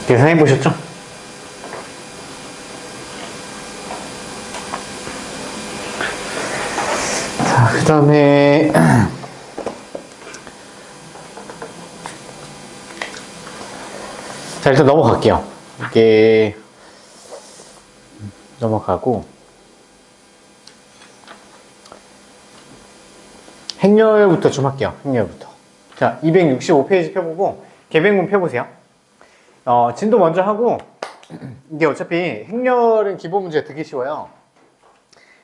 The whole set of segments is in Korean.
계산해 보셨죠? 자, 그 다음에 자, 일단 넘어갈게요. 이게 넘어가고 행렬부터 좀 할게요. 행렬부터. 자, 265페이지 펴보고 계획문 펴보세요. 진도 먼저 하고 이게 어차피 행렬은 기본 문제가 되게 쉬워요.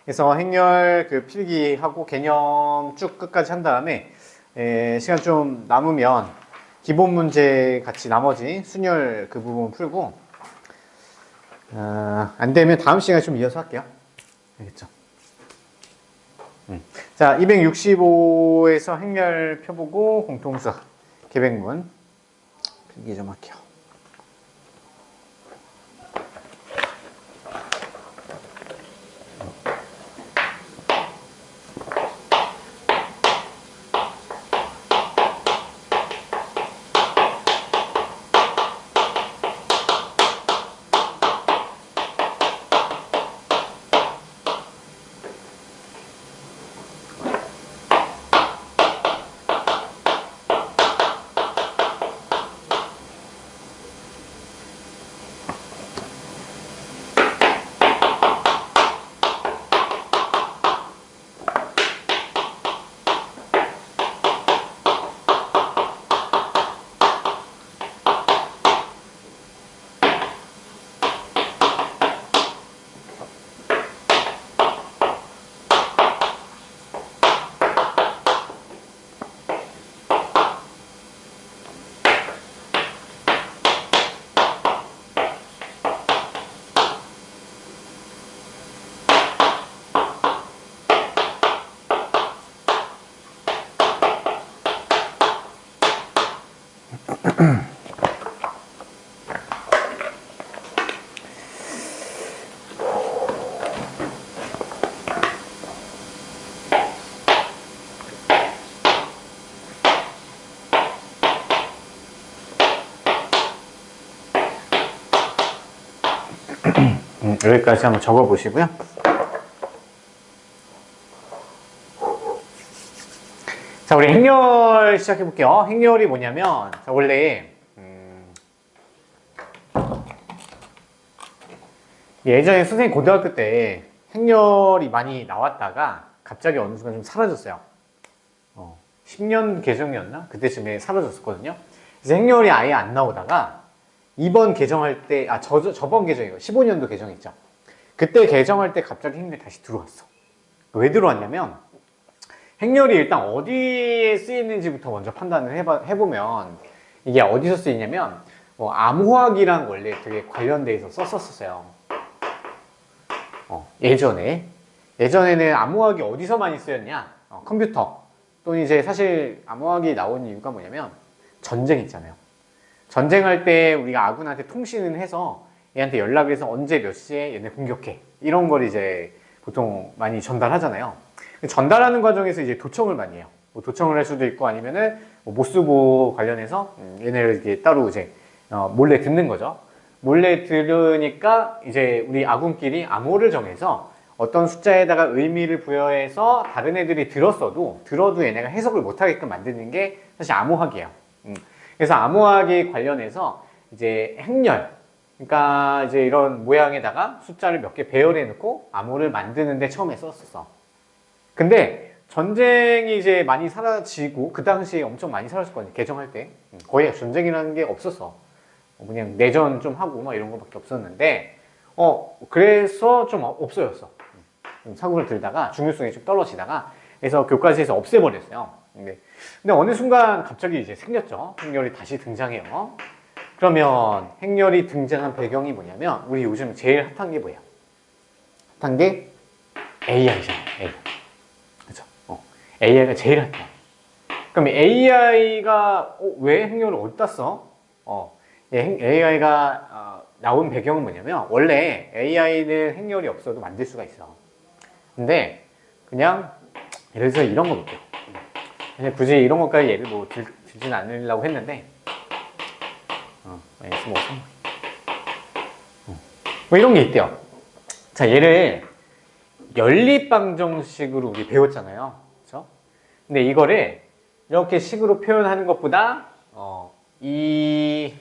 그래서 행렬 그 필기하고 개념 쭉 끝까지 한 다음에 시간 좀 남으면 기본 문제 같이 나머지 순열 그 부분 풀고 안 되면 다음 시간에 좀 이어서 할게요. 알겠죠? 자, 265에서 행렬 펴보고 공통수학 계획문 필기 좀 할게요. 여기까지 한번 적어 보시고요. 자, 우리 행렬 시작해 볼게요. 행렬이 뭐냐면, 자, 원래 예전에 선생님 고등학교 때 행렬이 많이 나왔다가 갑자기 어느 순간 좀 사라졌어요. 10년 개정이었나? 그때쯤에 사라졌었거든요. 그래서 행렬이 아예 안 나오다가 이번 개정할 때, 저번 개정이에요. 15년도 개정했죠. 그때 개정할 때 갑자기 행렬이 다시 들어왔어. 왜 들어왔냐면, 행렬이 일단 어디에 쓰이는지부터 먼저 판단을 해보면, 이게 어디서 쓰이냐면, 암호학이랑 원래 되게 관련돼 있어 썼었어요. 예전에는 암호학이 어디서 많이 쓰였냐? 컴퓨터. 또는 이제 사실 암호학이 나온 이유가 뭐냐면, 전쟁 있잖아요. 전쟁할 때 우리가 아군한테 통신을 해서 얘한테 연락을 해서 언제 몇 시에 얘네 공격해. 이런 걸 이제 보통 많이 전달하잖아요. 전달하는 과정에서 이제 도청을 많이 해요. 뭐 도청을 할 수도 있고 아니면은 뭐 모스보 관련해서 얘네를 이렇게 따로 이제 몰래 듣는 거죠. 몰래 들으니까 이제 우리 아군끼리 암호를 정해서 어떤 숫자에다가 의미를 부여해서 다른 애들이 들어도 얘네가 해석을 못하게끔 만드는 게 사실 암호학이에요. 그래서 암호학에 관련해서 이제 행렬, 그러니까 이제 이런 모양에다가 숫자를 몇 개 배열해 놓고 암호를 만드는데 처음에 썼었어. 근데 전쟁이 이제 많이 사라지고 그 당시에 엄청 많이 사라졌거든요. 개정할 때 거의 전쟁이라는 게 없었어. 그냥 내전 좀 하고 막 이런 거밖에 없었는데 그래서 좀 없어졌어. 사고를 들다가 중요성이 좀 떨어지다가 그래서 교과서에서 없애버렸어요. 근데 어느 순간 갑자기 이제 생겼죠. 행렬이 다시 등장해요. 그러면 행렬이 등장한 배경이 뭐냐면 우리 요즘 제일 핫한 게 뭐예요? 핫한 게 AI잖아요. AI. 그렇죠? AI가 제일 핫해요. 그럼 AI가 왜 행렬을 어디다 써? AI가 나온 배경은 뭐냐면 원래 AI는 행렬이 없어도 만들 수가 있어. 근데 그냥 예를 들어서 이런 거 볼게요. 굳이 이런 것까지 예를 뭐 들진 않으려고 했는데 마이너스 뭐 3. 뭐 이런 게 있대요. 자, 얘를 연립방정식으로 우리 배웠잖아요. 그렇죠? 근데 이거를 이렇게 식으로 표현하는 것보다 2,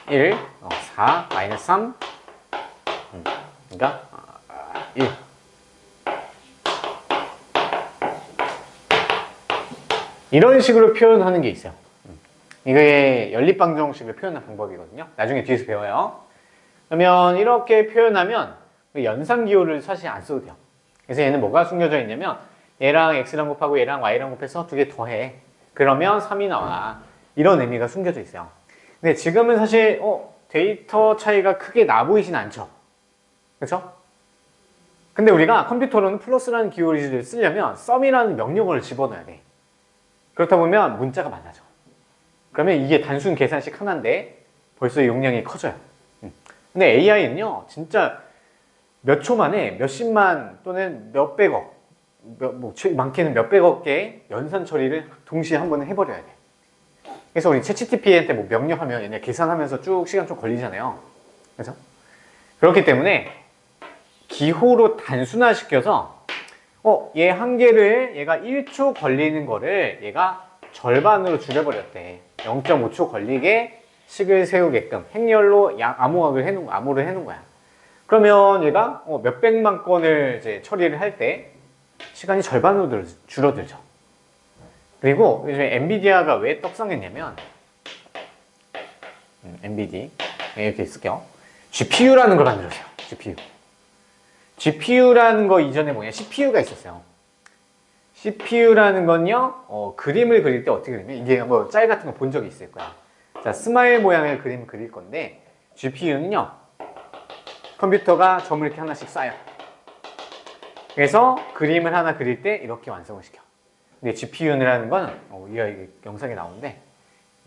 1, 4, 마이너스 3, 그러니까 1. 이런 식으로 표현하는 게 있어요. 이게 연립방정식을 표현하는 방법이거든요. 나중에 뒤에서 배워요. 그러면 이렇게 표현하면 연산기호를 사실 안 써도 돼요. 그래서 얘는 뭐가 숨겨져 있냐면 얘랑 x랑 곱하고 얘랑 y랑 곱해서 두 개 더해. 그러면 3이 나와. 이런 의미가 숨겨져 있어요. 근데 지금은 사실 데이터 차이가 크게 나 보이진 않죠. 그렇죠? 근데 우리가 컴퓨터로는 플러스라는 기호를 쓰려면 썸이라는 명령어를 집어넣어야 돼. 그렇다 보면 문자가 많아져. 그러면 이게 단순 계산식 하나인데 벌써 용량이 커져요. 근데 AI는요, 진짜 몇 초 만에 몇십만 또는 몇백억, 많게는 몇백억 개의 연산 처리를 동시에 한 번에 해버려야 돼. 그래서 우리 챗GPT한테 뭐 명령하면 얘네 계산하면서 쭉 시간 좀 걸리잖아요. 그래서 그렇기 때문에 기호로 단순화시켜서 얘 한 개를 얘가 1초 걸리는 거를 얘가 절반으로 줄여버렸대. 0.5초 걸리게 식을 세우게끔 행렬로 암호를 해놓은 거야. 그러면 얘가 몇백만 건을 이제 처리를 할 때 시간이 절반으로 줄어들죠. 그리고 요즘에 엔비디아가 왜 떡상했냐면 엔비디 이렇게 쓸게요. GPU라는 걸 만들었어요. GPU라는 거 이전에 뭐냐, CPU가 있었어요. CPU라는 건요, 그림을 그릴 때 어떻게 그리면 이게 뭐 짤 같은 거 본 적이 있을 거야. 자, 스마일 모양의 그림을 그릴 건데 GPU는요, 컴퓨터가 점을 이렇게 하나씩 쏴요. 그래서 그림을 하나 그릴 때 이렇게 완성을 시켜. 근데 GPU라는 건 이게 영상에 나오는데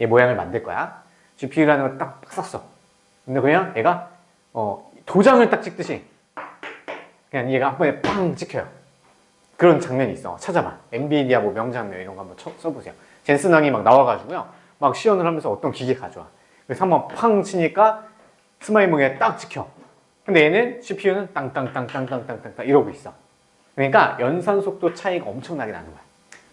얘 모양을 만들 거야. GPU라는 걸 딱 썼어. 근데 그냥 얘가 도장을 딱 찍듯이 그냥 얘가 한 번에 빵 찍혀요. 그런 장면이 있어. 찾아봐. 엔비디아 뭐 명장면 이런 거 한번 써보세요. 젠슨왕이 막 나와가지고요, 막 시연을 하면서 어떤 기계 가져와. 그래서 한번 팡 치니까 스마일 모양에 딱 찍혀. 근데 얘는 CPU는 땅땅땅땅땅땅땅 이러고 있어. 그러니까 연산 속도 차이가 엄청나게 나는 거야.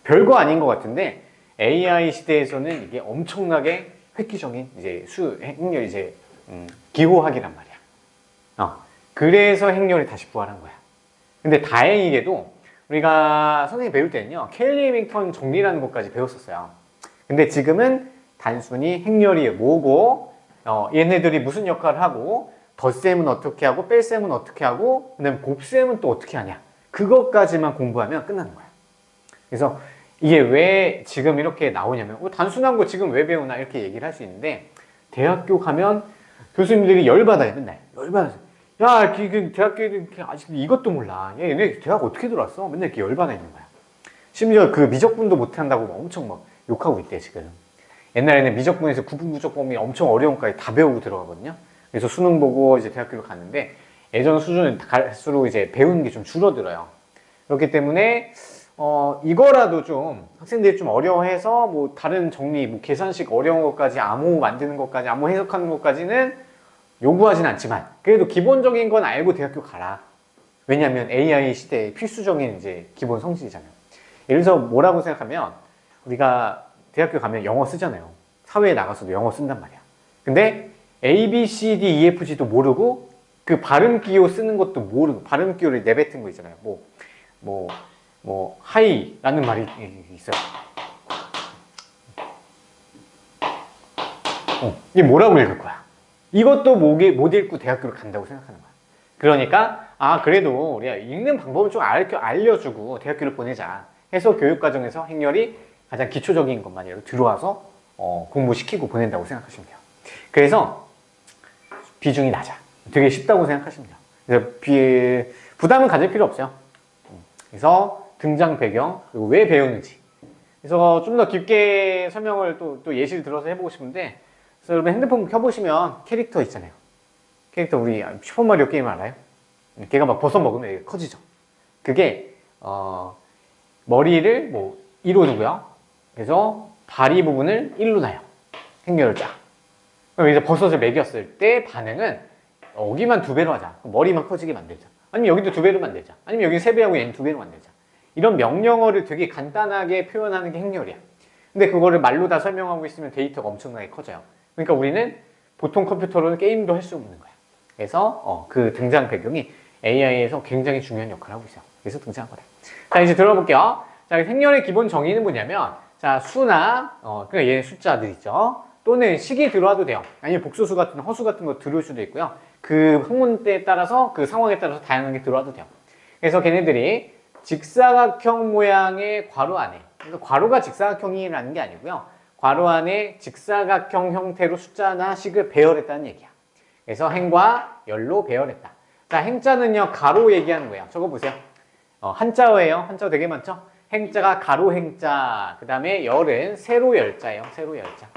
별거 아닌 것 같은데 AI 시대에서는 이게 엄청나게 획기적인 이제 행렬 이제 기호학이란 말이야. 그래서 행렬이 다시 부활한 거야. 근데 다행히게도 우리가 선생님 배울 때는요, 켈리 해밍턴 정리라는 것까지 배웠었어요. 근데 지금은 단순히 행렬이 뭐고, 얘네들이 무슨 역할을 하고, 덧셈은 어떻게 하고, 뺄셈은 어떻게 하고, 그다음에 곱셈은 또 어떻게 하냐, 그것까지만 공부하면 끝나는 거야. 그래서 이게 왜 지금 이렇게 나오냐면 단순한 거 지금 왜 배우나 이렇게 얘기를 할 수 있는데, 대학교 가면 교수님들이 열받아요. 맨날 열받아요. 야, 대학교에 아직 이것도 몰라. 얘네 대학 어떻게 들어왔어? 맨날 이렇게 열받아 있는 거야. 심지어 그 미적분도 못한다고 엄청 막 욕하고 있대, 지금. 옛날에는 미적분에서 구분부적 범위 엄청 어려운 것까지 다 배우고 들어가거든요. 그래서 수능 보고 이제 대학교를 갔는데 예전 수준은 갈수록 이제 배우는 게 좀 줄어들어요. 그렇기 때문에 이거라도 좀 학생들이 좀 어려워해서 뭐 다른 정리, 뭐 계산식 어려운 것까지 암호 만드는 것까지, 암호 해석하는 것까지는 요구하진 않지만 그래도 기본적인 건 알고 대학교 가라. 왜냐하면 AI 시대의 필수적인 이제 기본 성질이잖아요. 예를 들어서 뭐라고 생각하면 우리가 대학교 가면 영어 쓰잖아요. 사회에 나가서도 영어 쓴단 말이야. 근데 A, B, C, D, E, F, G도 모르고 그 발음 기호 쓰는 것도 모르고 발음 기호를 내뱉은 거 있잖아요. 하이라는 말이 있어요. 이게 뭐라고 읽을 거야? 이것도 못 읽고 대학교를 간다고 생각하는 거야. 그러니까 그래도 우리가 읽는 방법을 좀 알려주고 대학교를 보내자 해서 교육과정에서 행렬이 가장 기초적인 것만이라도 들어와서 공부시키고 보낸다고 생각하시면 돼요. 그래서 비중이 낮아. 되게 쉽다고 생각하시면 돼요. 그래서 부담은 가질 필요 없어요. 그래서 등장 배경, 그리고 왜 배우는지. 그래서 좀 더 깊게 설명을 또 예시를 들어서 해보고 싶은데, 그래서 여러분 핸드폰 켜보시면 캐릭터 있잖아요. 캐릭터 우리 슈퍼마리오 게임 알아요? 걔가 막 벗어먹으면 이게 커지죠. 그게 머리를 2로 두고요. 그래서 다리 부분을 1로 놔요. 행렬을 쫙. 그럼 이제 버섯을 먹였을 때 반응은 여기만 2배로 하자. 머리만 커지게 만들자. 아니면 여기도 2배로 만들자. 아니면 여기 3배하고 얘는 2배로 만들자. 이런 명령어를 되게 간단하게 표현하는 게 행렬이야. 근데 그거를 말로 다 설명하고 있으면 데이터가 엄청나게 커져요. 그러니까 우리는 보통 컴퓨터로는 게임도 할 수 없는 거야. 그래서 그 등장 배경이 AI에서 굉장히 중요한 역할을 하고 있어요. 그래서 등장한 거다. 자, 이제 들어볼게요. 자, 행렬의 기본 정의는 뭐냐면, 자, 수나, 그러니까 얘 숫자들 있죠. 또는 식이 들어와도 돼요. 아니면 복소수 같은, 허수 같은 거 들어올 수도 있고요. 그 학문때에 따라서, 그 상황에 따라서 다양하게 들어와도 돼요. 그래서 걔네들이 직사각형 모양의 괄호 안에, 그러니까 괄호가 직사각형이라는 게 아니고요. 괄호 안에 직사각형 형태로 숫자나 식을 배열했다는 얘기야. 그래서 행과 열로 배열했다. 자, 행자는요, 가로 얘기하는 거예요. 저거 보세요. 한자어예요. 한자어 되게 많죠? 행자가 가로 행자, 그 다음에 열은 세로 열자예요. 세로 열자.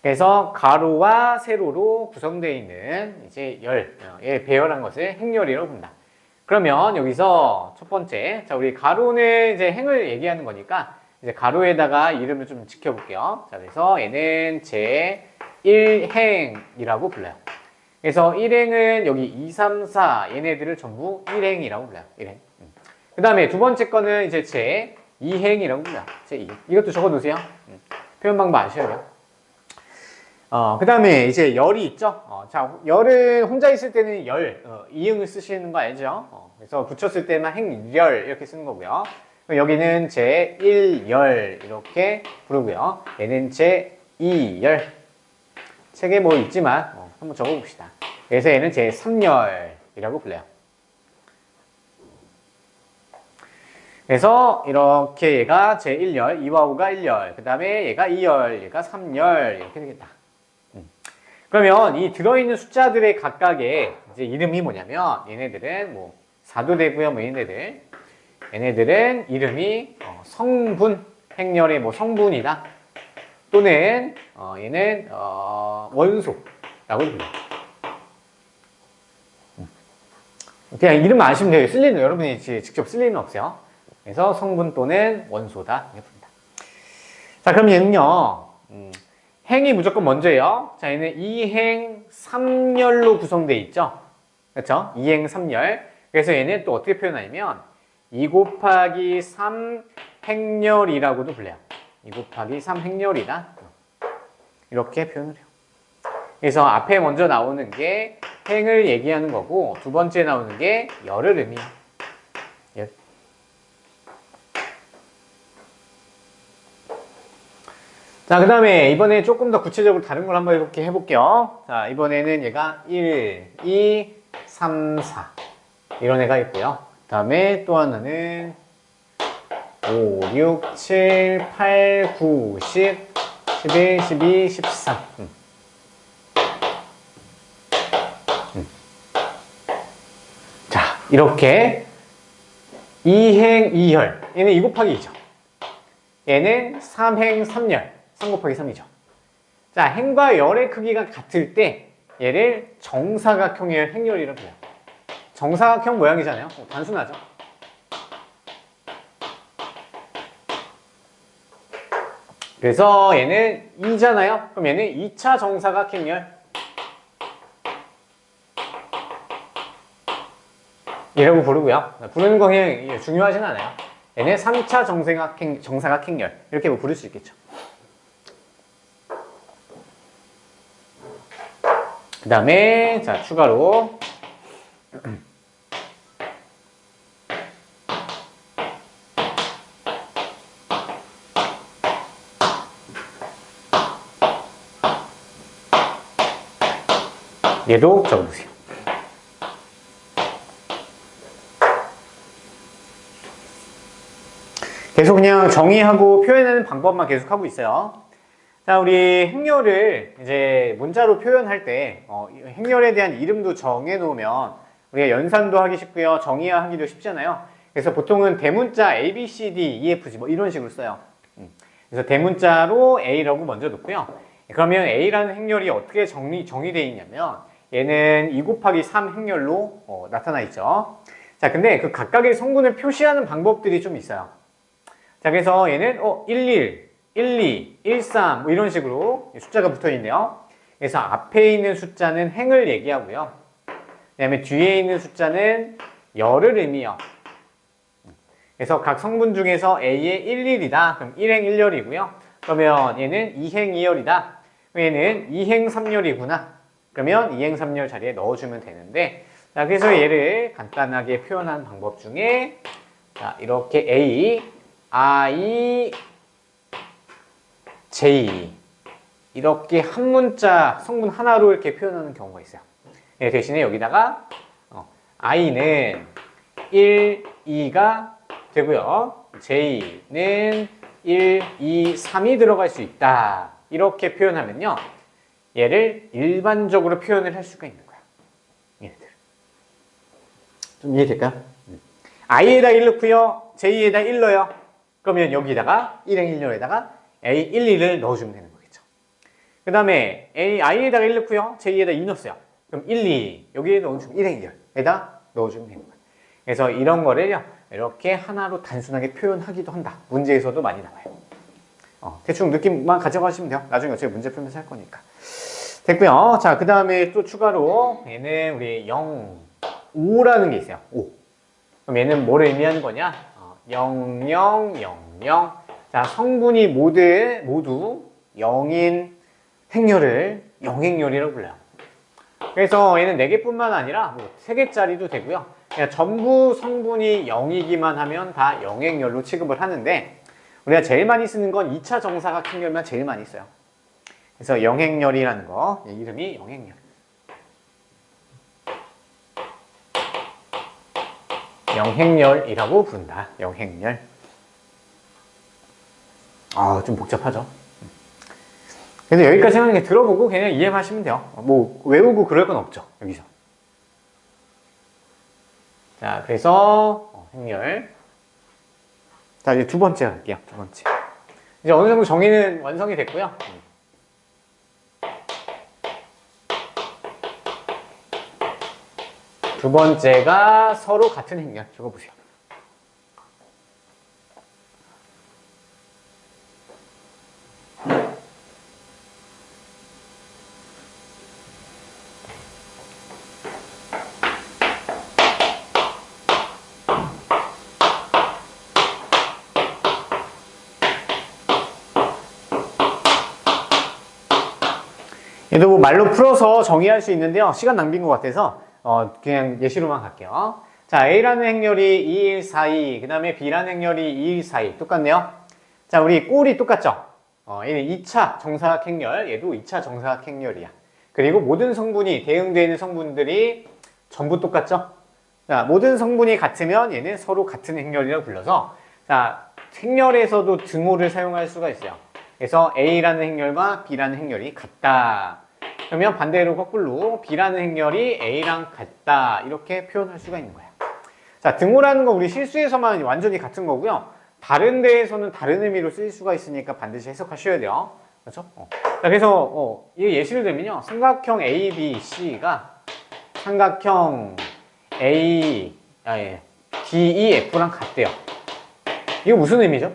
그래서 가로와 세로로 구성되어 있는 이제 예, 배열한 것을 행열이라고 본다. 그러면 여기서 첫 번째, 자, 우리 가로는 이제 행을 얘기하는 거니까 이제 가로에다가 이름을 좀 지켜볼게요. 자, 그래서 얘는 제1행이라고 불러요. 그래서 1행은 여기 2, 3, 4 얘네들을 전부 1행이라고 불러요. 1행. 그 다음에 두 번째 거는 이제 제2행이라고 불러요. 제2. 이것도 적어 놓으세요. 표현 방법 아셔야 돼요. 그 다음에 이제 열이 있죠. 자, 열은 혼자 있을 때는 이응을 쓰시는 거 알죠? 그래서 붙였을 때만 행열 이렇게 쓰는 거고요. 여기는 제1열 이렇게 부르고요. 얘는 제2열. 책에 뭐 있지만 한번 적어봅시다. 그래서 얘는 제3열이라고 불러요. 그래서 이렇게 얘가 제1열, 2와 5가 1열, 그 다음에 얘가 2열, 얘가 3열 이렇게 되겠다. 그러면 이 들어있는 숫자들의 각각의 이제 이름이 뭐냐면 얘네들은 뭐 4도 되고요. 뭐 얘네들은 이름이 성분, 행렬의 뭐 성분이다. 또는 얘는 원소라고 불러요. 그냥 이름만 아시면 돼요. 쓸 일은 여러분이 직접 쓸 일은 없어요. 그래서 성분 또는 원소다. 이렇게 부른다. 자, 그럼 얘는요. 행이 무조건 먼저예요. 자, 얘는 2행 3열로 구성되어 있죠. 그렇죠? 2행 3열. 그래서 얘는 또 어떻게 표현하냐면 2 곱하기 3 행렬이라고도 불려요. 2 곱하기 3 행렬이다. 이렇게 표현을 해요. 그래서 앞에 먼저 나오는 게 행을 얘기하는 거고 두 번째 나오는 게 열을 의미해요. 열. 자, 그 다음에 이번에 조금 더 구체적으로 다른 걸 한번 이렇게 해볼게요. 자, 이번에는 얘가 1, 2, 3, 4 이런 애가 있고요. 그 다음에 또 하나는 5, 6, 7, 8, 9, 10, 11, 12, 13 자, 이렇게 2행 2열 얘는 2 곱하기 2죠. 얘는 3행 3열 3 곱하기 3이죠. 자, 행과 열의 크기가 같을 때 얘를 정사각형의 행렬이라고 해요. 정사각형 모양이잖아요. 단순하죠. 그래서 얘는 2잖아요. 그럼 얘는 2차 정사각행열 이라고 부르고요. 부르는 거 그냥 중요하진 않아요. 얘는 3차 정사각행열 이렇게 뭐 부를 수 있겠죠. 그 다음에 자, 추가로 얘도 적어보세요. 계속 그냥 정의하고 표현하는 방법만 계속 하고 있어요. 자, 우리 행렬을 이제 문자로 표현할 때 행렬에 대한 이름도 정해 놓으면 우리가 연산도 하기 쉽고요. 정의하기도 쉽잖아요. 그래서 보통은 대문자 A, B, C, D, E, F, G 뭐 이런 식으로 써요. 그래서 대문자로 A라고 먼저 놓고요. 그러면 A라는 행렬이 어떻게 정의되어 있냐면 얘는 2 곱하기 3 행렬로 나타나 있죠. 자, 근데 그 각각의 성분을 표시하는 방법들이 좀 있어요. 자, 그래서 얘는 11 1, 2, 1, 3 뭐 이런 식으로 숫자가 붙어 있네요. 그래서 앞에 있는 숫자는 행을 얘기하고요. 그 다음에 뒤에 있는 숫자는 열을 의미해요. 그래서 각 성분 중에서 A의 1, 1이다. 그럼 1행 1열이고요. 그러면 얘는 2행 2열이다. 얘는 2행 3열이구나. 그러면 2행 3열 자리에 넣어주면 되는데, 자, 그래서 얘를 간단하게 표현한 방법 중에, 자, 이렇게 A, I, J. 이렇게 한 문자 성분 하나로 이렇게 표현하는 경우가 있어요. 네, 대신에 여기다가, I는 1, 2가 되고요. J는 1, 2, 3이 들어갈 수 있다. 이렇게 표현하면요. 얘를 일반적으로 표현을 할 수가 있는 거야. 얘네들. 좀 이해될까요? I에다 1 넣고요. J에다 1 넣어요. 그러면 여기다가 1행 1열에다가 A, 1, 2를 넣어주면 되는 거겠죠. 그 다음에 I에다가 1 넣고요. J에다 2 넣었어요. 그럼 1, 2 여기에 넣어주면 1행 1열에다 넣어주면 되는 거예요. 그래서 이런 거를요. 이렇게 하나로 단순하게 표현하기도 한다. 문제에서도 많이 나와요. 대충 느낌만 가져가시면 돼요. 나중에 어차피 문제 풀면서 할 거니까. 됐고요. 자, 그 다음에 또 추가로 얘는 우리 0, 5라는 게 있어요. 5. 그럼 얘는 뭐를 의미하는 거냐? 0, 0, 0, 0. 자, 성분이 모두 0인 행렬을 영행렬이라고 불러요. 그래서 얘는 4개뿐만 아니라 뭐 3개짜리도 되고요. 그냥 전부 성분이 0이기만 하면 다 영행열로 취급을 하는데 우리가 제일 많이 쓰는 건 2차 정사각 행렬만 제일 많이 써요. 그래서 영행열이라는 거, 이름이 영행열. 영행열이라고 부른다. 영행열. 좀 복잡하죠. 그래서 여기까지 하는 게 들어보고 그냥 이해하시면 돼요. 뭐 외우고 그럴 건 없죠. 여기서. 자, 그래서 행렬. 자, 이제 두 번째 갈게요. 두 번째. 이제 어느 정도 정의는 완성이 됐고요. 두 번째가 서로 같은 행렬. 적어보세요. 얘도 뭐 말로 풀어서 정의할 수 있는데요. 시간 낭비인 것 같아서 그냥 예시로만 갈게요. 자, A라는 행렬이 2, 1, 4, 2. 그 다음에 B라는 행렬이 2, 1, 4, 2. 똑같네요. 자, 우리 꼴이 똑같죠? 얘는 2차 정사각 행렬. 얘도 2차 정사각 행렬이야. 그리고 모든 성분이 대응되어 있는 성분들이 전부 똑같죠? 자, 모든 성분이 같으면 얘는 서로 같은 행렬이라고 불러서 자, 행렬에서도 등호를 사용할 수가 있어요. 그래서 A라는 행렬과 B라는 행렬이 같다. 그러면 반대로 거꾸로 B라는 행렬이 A랑 같다. 이렇게 표현할 수가 있는 거야. 자, 등호라는 거 우리 실수에서만 완전히 같은 거고요. 다른 데에서는 다른 의미로 쓰일 수가 있으니까 반드시 해석하셔야 돼요. 그렇죠? 자, 그래서 이 예시를 들면요. 삼각형 A, B, C가 삼각형 D, E, F랑 같대요. 이거 무슨 의미죠?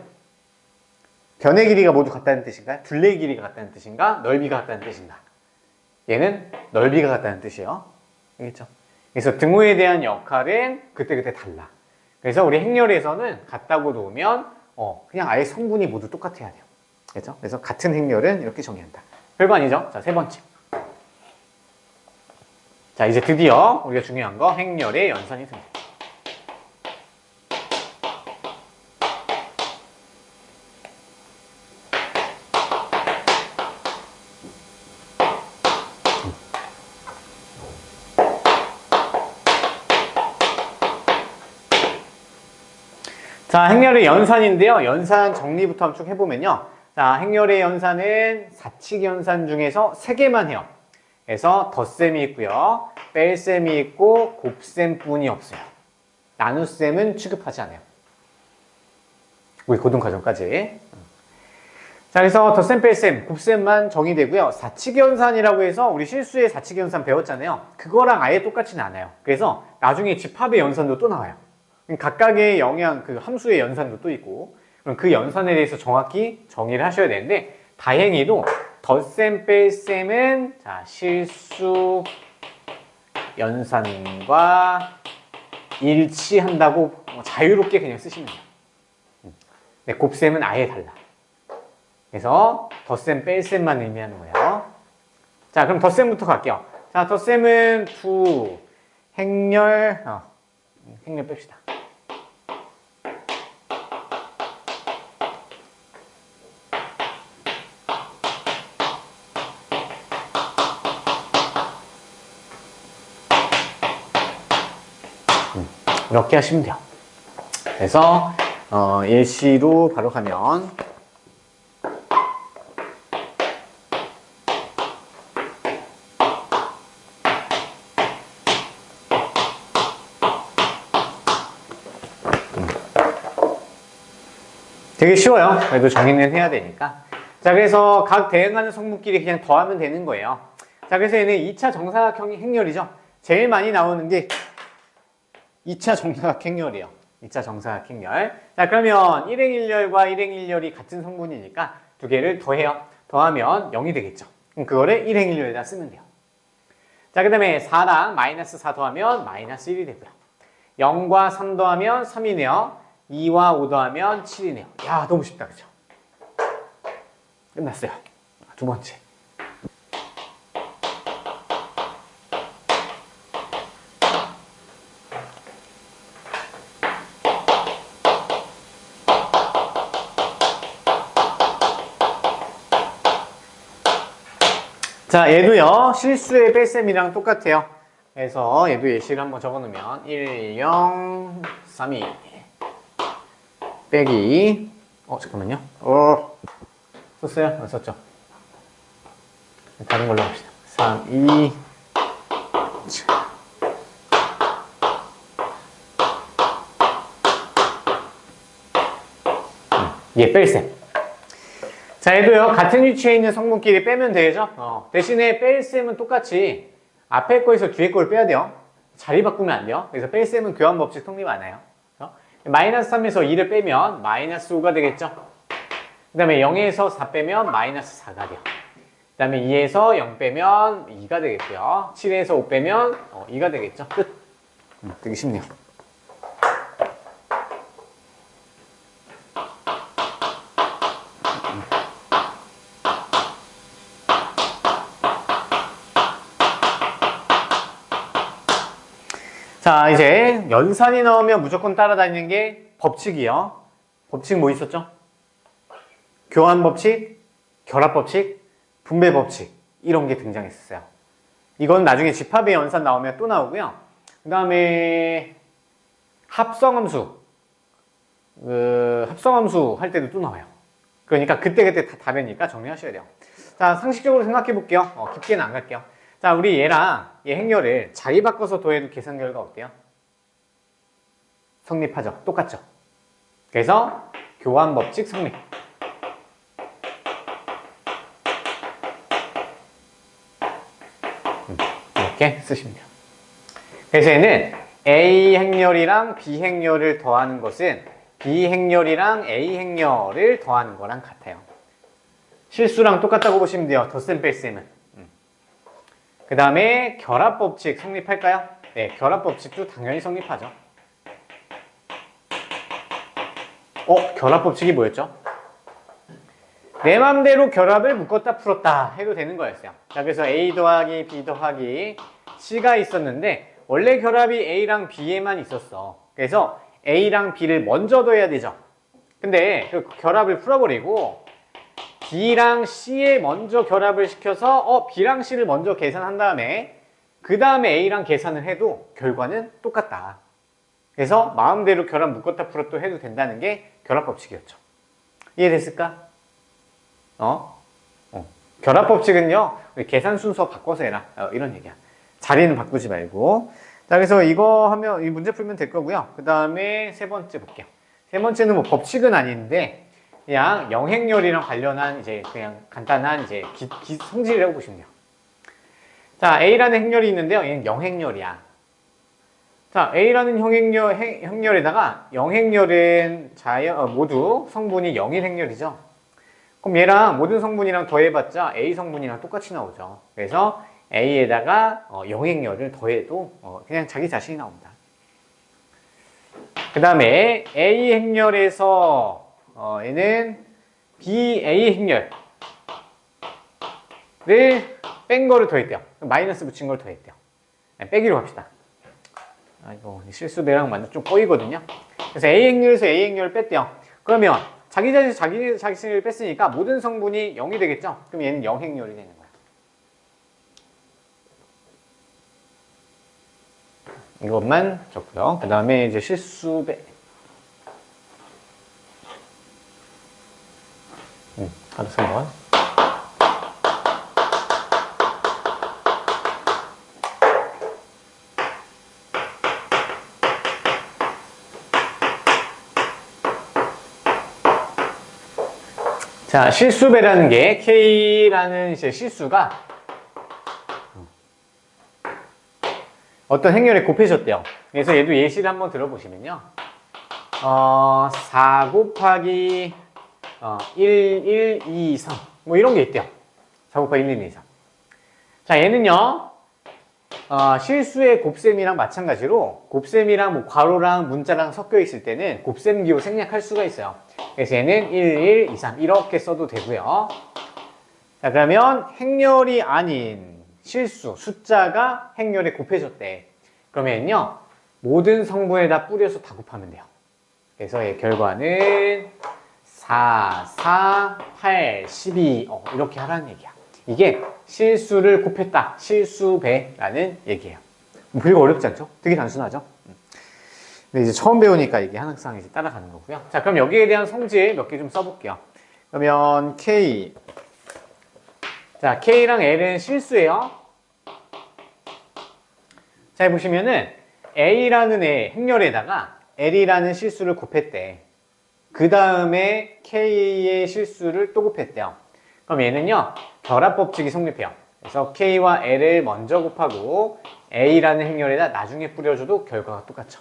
변의 길이가 모두 같다는 뜻인가요? 둘레의 길이가 같다는 뜻인가? 넓이가 같다는 뜻인가? 얘는 넓이가 같다는 뜻이에요. 알겠죠? 그래서 등호에 대한 역할은 그때그때 달라. 그래서 우리 행렬에서는 같다고 놓으면 그냥 아예 성분이 모두 똑같아야 돼요. 그렇죠? 그래서 같은 행렬은 이렇게 정의한다. 별거 아니죠? 자, 세 번째. 자, 이제 드디어 우리가 중요한 거 행렬의 연산이 생깁니다. 자, 행렬의 연산인데요. 연산 정리부터 한번 쭉 해보면요. 자, 행렬의 연산은 사칙 연산 중에서 3개만 해요. 그래서 덧셈이 있고요. 뺄셈이 있고 곱셈뿐이 없어요. 나눗셈은 취급하지 않아요. 우리 고등과정까지. 자, 그래서 덧셈, 뺄셈, 곱셈만 정의되고요. 사칙연산이라고 해서 우리 실수에 사칙연산 배웠잖아요. 그거랑 아예 똑같지는 않아요. 그래서 나중에 집합의 연산도 또 나와요. 각각의 영향, 그 함수의 연산도 또 있고. 그럼 그 연산에 대해서 정확히 정의를 하셔야 되는데, 다행히도 덧셈 뺄셈은 자, 실수 연산과 일치한다고 자유롭게 그냥 쓰시면 돼요. 네, 곱셈은 아예 달라. 그래서 덧셈 뺄셈만 의미하는 거예요. 자, 그럼 덧셈부터 갈게요. 자, 덧셈은 두 행렬 행렬 뺍시다. 이렇게 하시면 돼요. 그래서 일시로 바로 가면 되게 쉬워요. 그래도 정의는 해야 되니까. 자, 그래서 각 대응하는 성분끼리 그냥 더하면 되는 거예요. 자, 그래서 얘는 2차 정사각형이 행렬이죠. 제일 많이 나오는 게 2차 정사각행렬이에요. 2차 정사각행렬. 자, 그러면 일행일렬과 일행일렬이 같은 성분이니까 두 개를 더해요. 더하면 0이 되겠죠. 그럼 그거를 일행일렬에다 쓰면 돼요. 자, 그 다음에 4랑 마이너스 4 더하면 마이너스 1이 되고요. 0과 3 더하면 3이네요. 2와 5 더하면 7이네요. 야, 너무 쉽다, 그죠? 끝났어요. 두 번째. 자, 얘도요, 실수의 뺄셈이랑 똑같아요. 그래서 얘도 예시를 한번 적어 놓으면 1, 0, 3, 2 빼기 잠깐만요. 썼어요? 안 썼죠? 다른 걸로 합시다. 3, 2 얘 뺄셈. 자, 얘도요, 같은 위치에 있는 성분끼리 빼면 되죠? 대신에 뺄셈은 똑같이 앞에 거에서 뒤에 걸 빼야 돼요. 자리 바꾸면 안 돼요. 그래서 뺄셈은 교환 법칙 성립 안 해요. 마이너스 3에서 2를 빼면 마이너스 5가 되겠죠? 그 다음에 0에서 4 빼면 마이너스 4가 돼요. 그 다음에 2에서 0 빼면 2가 되겠고요. 7에서 5 빼면 2가 되겠죠? 끝. 되게 쉽네요. 자, 이제 연산이 나오면 무조건 따라다니는 게 법칙이요. 법칙 뭐 있었죠? 교환 법칙, 결합 법칙, 분배 법칙 이런 게 등장했었어요. 이건 나중에 집합의 연산 나오면 또 나오고요. 그 다음에 합성함수, 합성함수 할 때도 또 나와요. 그러니까 그때그때 다 다르니까 정리하셔야 돼요. 자, 상식적으로 생각해 볼게요. 깊게는 안 갈게요. 자, 우리 얘랑 얘 행렬을 자리 바꿔서 더해도 계산 결과 어때요? 성립하죠. 똑같죠. 그래서 교환 법칙 성립. 이렇게 쓰시면 돼요. 그래서 얘는 A 행렬이랑 B 행렬을 더하는 것은 B 행렬이랑 A 행렬을 더하는 거랑 같아요. 실수랑 똑같다고 보시면 돼요. 덧셈 뺄셈은. 그 다음에 결합법칙 성립할까요? 네, 결합법칙도 당연히 성립하죠. 결합법칙이 뭐였죠? 내 맘대로 결합을 묶었다 풀었다 해도 되는 거였어요. 자, 그래서 A 더하기 B 더하기 C가 있었는데 원래 결합이 A랑 B에만 있었어. 그래서 A랑 B를 먼저 더해야 되죠. 근데 그 결합을 풀어버리고 B랑 C에 먼저 결합을 시켜서 B랑 C를 먼저 계산한 다음에 그 다음에 A랑 계산을 해도 결과는 똑같다. 그래서 마음대로 결합 묶었다 풀었다 해도 된다는 게 결합 법칙이었죠. 이해됐을까? 결합 법칙은요, 계산 순서 바꿔서 해라. 이런 얘기야. 자리는 바꾸지 말고. 자, 그래서 이거 하면, 이 문제 풀면 될 거고요. 그 다음에 세 번째 볼게요. 세 번째는 뭐 법칙은 아닌데, 그냥 영행렬이랑 관련한 이제 그냥 간단한 이제 성질이라고 보시면 돼요. 자, A라는 행렬이 있는데요. 얘는 영행렬이야. 자, A라는 행렬에다가 영행렬은 모두 성분이 0인 행렬이죠. 그럼 얘랑 모든 성분이랑 더해봤자 A 성분이랑 똑같이 나오죠. 그래서 A에다가 영행렬을 더해도 그냥 자기 자신이 나옵니다. 그 다음에 A 행렬에서 얘는 BA 행렬을 뺀 거를 더했대요. 마이너스 붙인 걸 더했대요. 빼기로 합시다. 이거 실수배랑 완전 좀 꼬이거든요. 그래서 A 행렬에서 A 행렬을 뺐대요. 그러면 자기 자신을 뺐으니까 모든 성분이 0이 되겠죠? 그럼 얘는 0 행렬이 되는 거야. 이것만 적고요. 그 다음에 이제 실수배. 알았어, 한번. 자, 실수배라는 게 K라는 이제 실수가 어떤 행렬에 곱해졌대요. 그래서 얘도 예시를 한번 들어보시면요. 4 곱하기 1, 2, 3. 뭐 이런 게 있대요. 4 곱하기 1, 2, 3. 자, 얘는요. 실수의 곱셈이랑 마찬가지로 곱셈이랑 뭐 괄호랑 문자랑 섞여 있을 때는 곱셈기호 생략할 수가 있어요. 그래서 얘는 1, 1, 2, 3 이렇게 써도 되고요. 자, 그러면 행렬이 아닌 실수, 숫자가 행렬에 곱해졌대. 그러면요, 모든 성분에다 뿌려서 다 곱하면 돼요. 그래서 얘 결과는 4, 4, 8, 12 이렇게 하라는 얘기야. 이게 실수를 곱했다, 실수배라는 얘기예요. 별거 어렵지 않죠? 되게 단순하죠? 근데 이제 처음 배우니까 이게 항상 이제 따라가는 거고요. 자, 그럼 여기에 대한 성질 몇 개 좀 써볼게요. 그러면 K. 자, K랑 L은 실수예요. 자, 보시면은 A라는 행렬에다가 L이라는 실수를 곱했대. 그 다음에 K의 실수를 또 곱했대요. 그럼 얘는요, 결합법칙이 성립해요. 그래서 K와 L을 먼저 곱하고 A라는 행렬에다 나중에 뿌려줘도 결과가 똑같죠.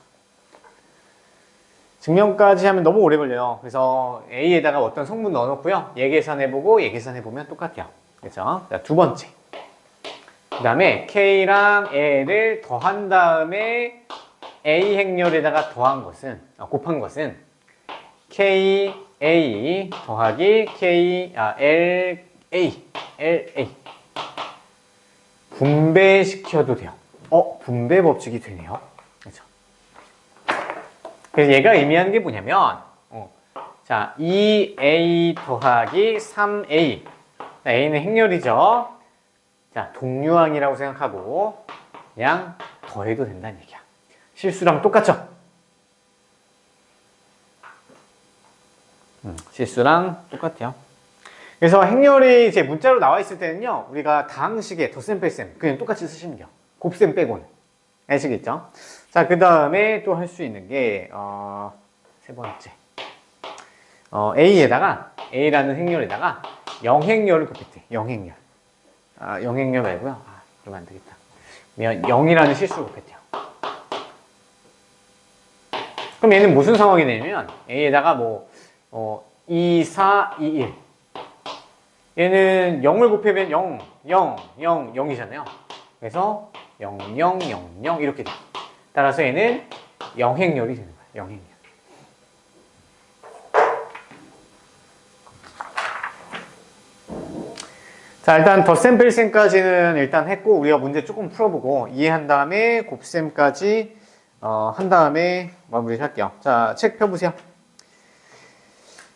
증명까지 하면 너무 오래 걸려요. 그래서 A에다가 어떤 성분 넣어놓고요. 얘 계산해보고 얘 계산해보면 똑같아요. 그렇죠? 자, 두 번째. 그 다음에 K랑 L을 더한 다음에 A 행렬에다가 곱한 것은 KA 더하기 LA 분배시켜도 돼요. 분배 법칙이 되네요. 그렇죠? 그래서 얘가 의미하는 게 뭐냐면 자, 2A 더하기 3A. 자, A는 행렬이죠. 자, 동류항이라고 생각하고 그냥 더해도 된다는 얘기야. 실수랑 똑같죠? 실수랑 똑같아요. 그래서 행렬이 이제 문자로 나와 있을 때는요, 우리가 다항식에 덧셈 뺄셈 그냥 똑같이 쓰시면 돼요. 곱셈 빼고는. 아시겠죠? 자, 그 다음에 또 할 수 있는 게 세 번째. A라는 행렬에다가 영행렬을 곱했대. 영행렬. 영행렬 말고요. 그러면 안 되겠다. 0이라는 실수를 곱했대요. 그럼 얘는 무슨 상황이 되냐면 A에다가 2, 4, 2, 1. 얘는 0을 곱하면 0, 0, 0, 0이잖아요. 그래서 0, 0, 0, 0 이렇게 돼요. 따라서 얘는 영행렬이 되는 거예요. 영행렬. 자, 일단 덧셈 뺄셈까지는 일단 했고 우리가 문제 조금 풀어보고 이해한 다음에 곱셈까지 한 다음에 마무리 할게요. 자, 책 펴보세요.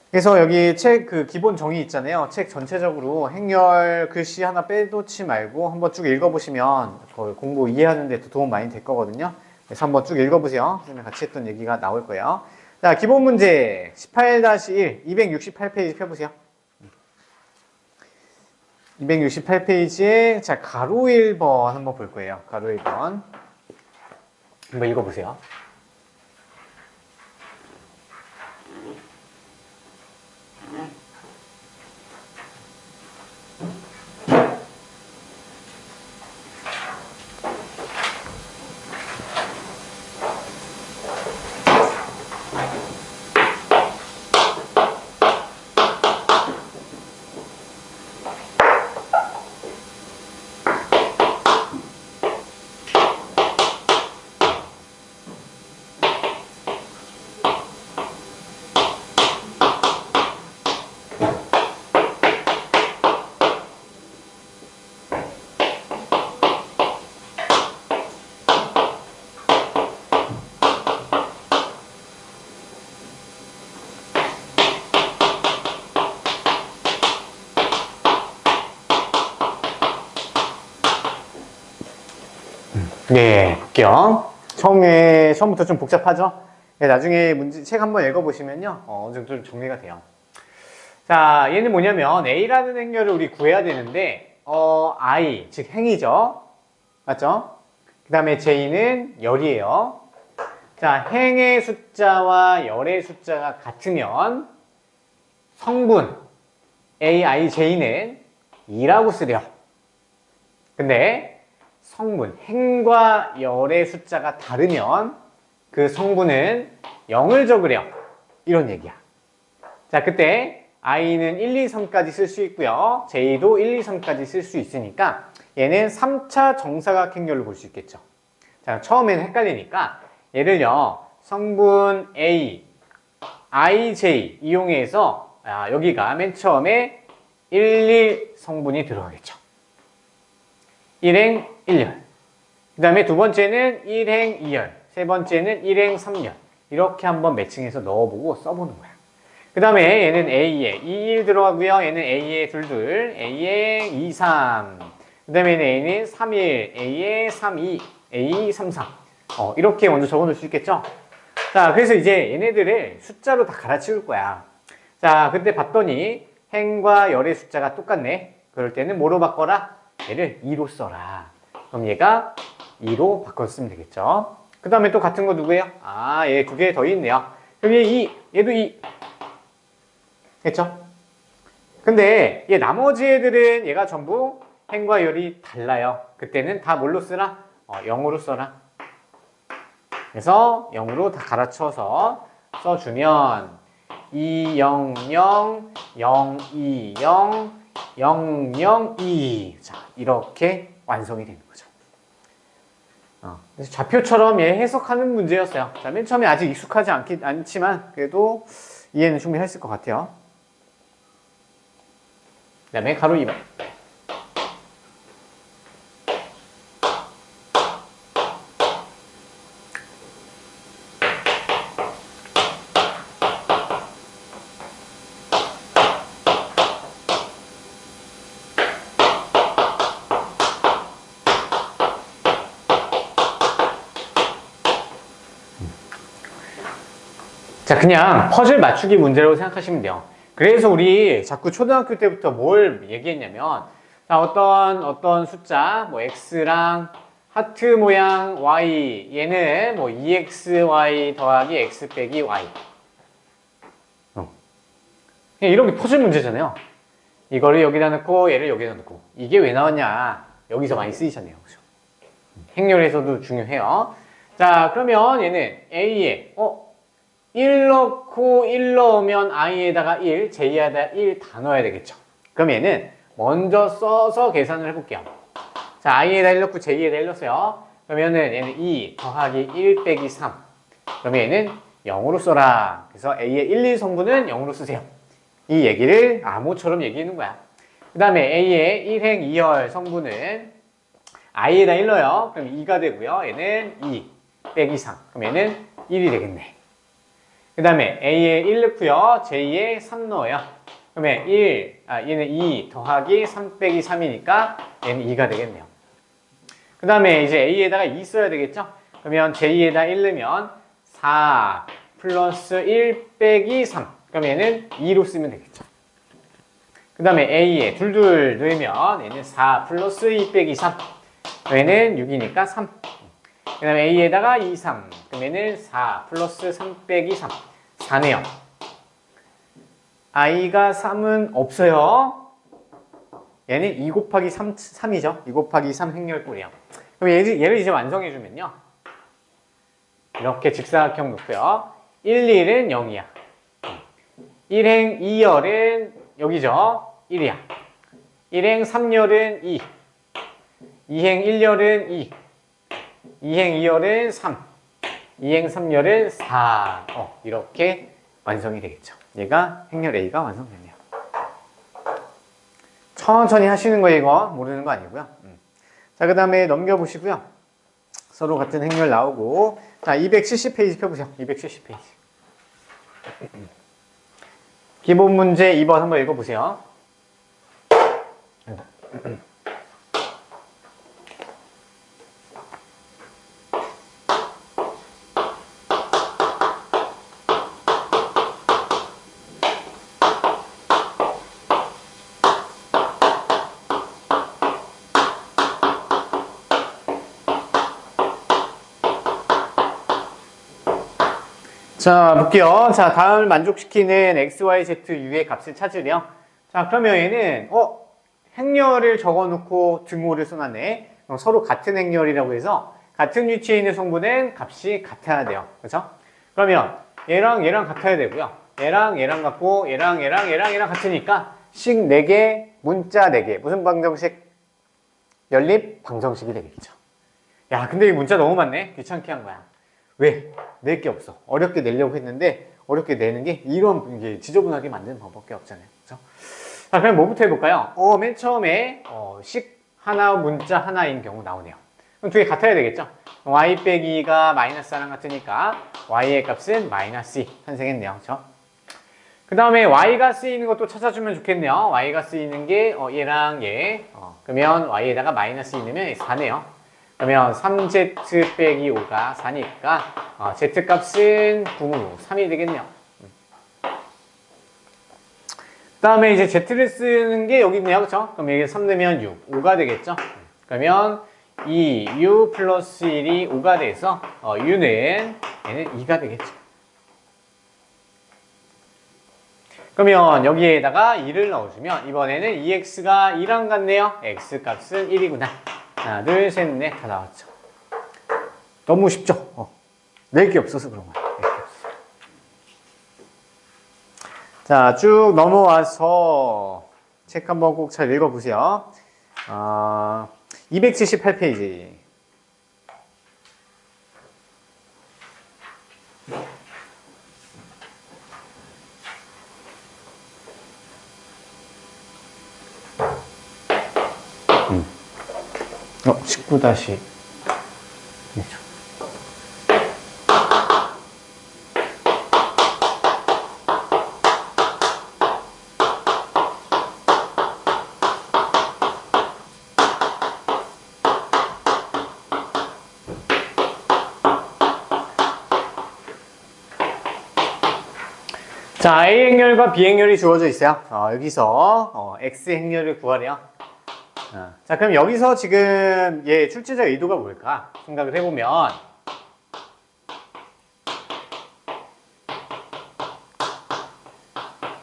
그래서 여기 책 그 기본 정의 있잖아요. 책 전체적으로 행렬 글씨 하나 빼놓지 말고 한번 쭉 읽어보시면 공부 이해하는 데 도움 많이 될 거거든요. 그래서 한번 쭉 읽어보세요. 선생님 같이 했던 얘기가 나올 거예요. 자, 기본 문제 18-1 268페이지 펴보세요. 268페이지에 자, 가로 1번 한번 볼 거예요. 가로 1번 한번 읽어보세요. 네, 볼게요. 처음부터 좀 복잡하죠? 네, 나중에 책 한번 읽어보시면요. 어느 정도 좀 정리가 돼요. 자, 얘는 뭐냐면, A라는 행렬을 우리 구해야 되는데, I, 즉 행이죠. 맞죠? 그 다음에 J는 열이에요. 자, 행의 숫자와 열의 숫자가 같으면, 성분, A, I, J는 2라고 쓰려. 근데, 성분, 행과 열의 숫자가 다르면 그 성분은 0을 적으려. 이런 얘기야. 자, 그때 i는 1, 2, 3까지 쓸 수 있고요. j도 1, 2, 3까지 쓸 수 있으니까 얘는 3차 정사각행렬로 볼 수 있겠죠. 자, 처음에는 헷갈리니까 얘를요. 성분 a, i, j 이용해서 여기가 맨 처음에 1, 1 성분이 들어가겠죠. 1행 1열. 그 다음에 두 번째는 1행 2열. 세 번째는 1행 3열. 이렇게 한번 매칭해서 넣어보고 써보는 거야. 그 다음에 얘는 A에 2, 1 들어가고요. 얘는 A에 2, 2, A에 2, 3. 그 다음에 A는 3, 1, A에 3, 2, A 3, 3. 이렇게 먼저 적어놓을 수 있겠죠? 자, 그래서 이제 얘네들을 숫자로 다 갈아치울 거야. 자, 근데 봤더니 행과 열의 숫자가 똑같네. 그럴 때는 뭐로 바꿔라? 얘를 2로 써라. 그럼 얘가 2로 바꿔쓰면 되겠죠. 그 다음에 또 같은 거 누구예요? 얘 두 개 더 있네요. 그럼 얘 2, 얘도 2. 됐죠? 근데 얘 나머지 애들은 얘가 전부 행과 열이 달라요. 그때는 다 뭘로 쓰라? 0으로 써라. 그래서 0으로 다 갈아쳐서 써주면 2, 0, 0, 0, 2, 0, 0, 0, 2. 자, 이렇게 완성이 되는 거죠. 그래서 좌표처럼 얘 해석하는 문제였어요. 자, 맨 처음에 아직 익숙하지 않지만 그래도 이해는 충분히 했을 것 같아요. 그 다음에 가로 2번. 자, 그냥 퍼즐 맞추기 문제라고 생각하시면 돼요. 그래서 우리 자꾸 초등학교 때부터 뭘 얘기했냐면, 자, 어떤 숫자, 뭐, x랑 하트 모양 y, 얘는 뭐, 2xy 더하기 x 빼기 y. 그냥 이런 게 퍼즐 문제잖아요. 이거를 여기다 넣고, 얘를 여기다 넣고. 이게 왜 나왔냐? 여기서 많이 쓰이잖아요. 그죠? 행렬에서도 중요해요. 자, 그러면 얘는 a에, 1 넣고 1 넣으면 i에다가 1, j에다가 1 다 넣어야 되겠죠. 그럼 얘는 먼저 써서 계산을 해볼게요. 자, i에다 1 넣고 j에다 1 넣었어요. 그러면은 얘는 2 더하기 1 빼기 3. 그러면 얘는 0으로 써라. 그래서 a의 1, 2 성분은 0으로 쓰세요. 이 얘기를 암호처럼 얘기하는 거야. 그 다음에 a의 1행 2열 성분은 i에다 1 넣어요. 그럼 2가 되고요. 얘는 2 빼기 3. 그럼 얘는 1이 되겠네. 그 다음에 A에 1 넣고요. J에 3 넣어요. 그러면 얘는 2 더하기 3 빼기 3이니까 얘는 2가 되겠네요. 그 다음에 이제 A에다가 2 써야 되겠죠? 그러면 J에다 1 넣으면 4 플러스 1 빼기 3. 그럼 얘는 2로 쓰면 되겠죠. 그 다음에 A에 둘둘 넣으면 얘는 4 플러스 2 빼기 3. 얘는 6이니까 3. 그 다음에 A에다가 2, 3. 그럼 얘는 4 플러스 3 빼기 3. 4네요. i가 3은 없어요. 얘는 2 곱하기 3이죠. 2 곱하기 3 행렬꼴이에요. 그럼 얘를 이제 완성해주면요. 이렇게 직사각형 놓고요. 1, 2는 0이야. 1행 2열은 여기죠. 1이야. 1행 3열은 2. 2행 1열은 2. 2행 2열은 3. 2행 3열은 4. 이렇게 완성이 되겠죠. 얘가 행렬 A가 완성됐네요. 천천히 하시는 거예요. 이거 모르는 거 아니고요. 자, 그 다음에 넘겨보시고요. 서로 같은 행렬 나오고. 자, 270페이지 펴보세요. 270페이지. 기본 문제 2번 한번 읽어보세요. 자, 볼게요. 자, 다음을 만족시키는 x, y, z, u의 값을 찾으렴. 자, 그러면 얘는 행렬을 적어놓고 등호를 써놨네. 서로 같은 행렬이라고 해서 같은 위치에 있는 성분은 값이 같아야 돼요. 그렇죠? 그러면 얘랑 얘랑 같아야 되고요. 얘랑 얘랑 같고 얘랑 같으니까 식 4개, 문자 4개. 무슨 방정식? 연립 방정식이 되겠죠. 야, 근데 이 문자 너무 많네. 귀찮게 한 거야. 왜? 낼 게 없어. 어렵게 내려고 했는데 어렵게 내는 게 이런 이게 지저분하게 만드는 방법밖에 없잖아요. 그렇죠? 자, 그럼 뭐부터 해볼까요? 맨 처음에 식 하나, 문자 하나인 경우 나오네요. 그럼 두 개 같아야 되겠죠? y 빼기 2가 마이너스 4랑 같으니까 y의 값은 마이너스 2 탄생했네요. 그렇죠? 그 다음에 y가 쓰이는 것도 찾아주면 좋겠네요. y가 쓰이는 게 얘랑 얘. 그러면 y에다가 마이너스 2 넣으면 4네요. 그러면 3z 빼기 5가 4니까 z 값은 9, 3이 되겠네요. 그 다음에 이제 z를 쓰는 게 여기 있네요. 그쵸? 그럼 여기 3 넣으면 6, 5가 되겠죠? 그러면 2u 플러스 1이 5가 돼서 u는 얘는 2가 되겠죠. 그러면 여기에다가 2를 넣어주면 이번에는 2x가 2랑 같네요. x 값은 1이구나. 하나, 둘, 셋, 넷 다 나왔죠. 너무 쉽죠? 낼 게 없어서 그런 거야. 자, 쭉 넘어와서 책 한번 꼭 잘 읽어보세요. 278페이지. 음. 19 다시. 자, A 행렬과 B 행렬이 주어져 있어요. 여기서 X 행렬을 구하래요. 자, 그럼 여기서 지금 얘 출제자 의도가 뭘까 생각을 해보면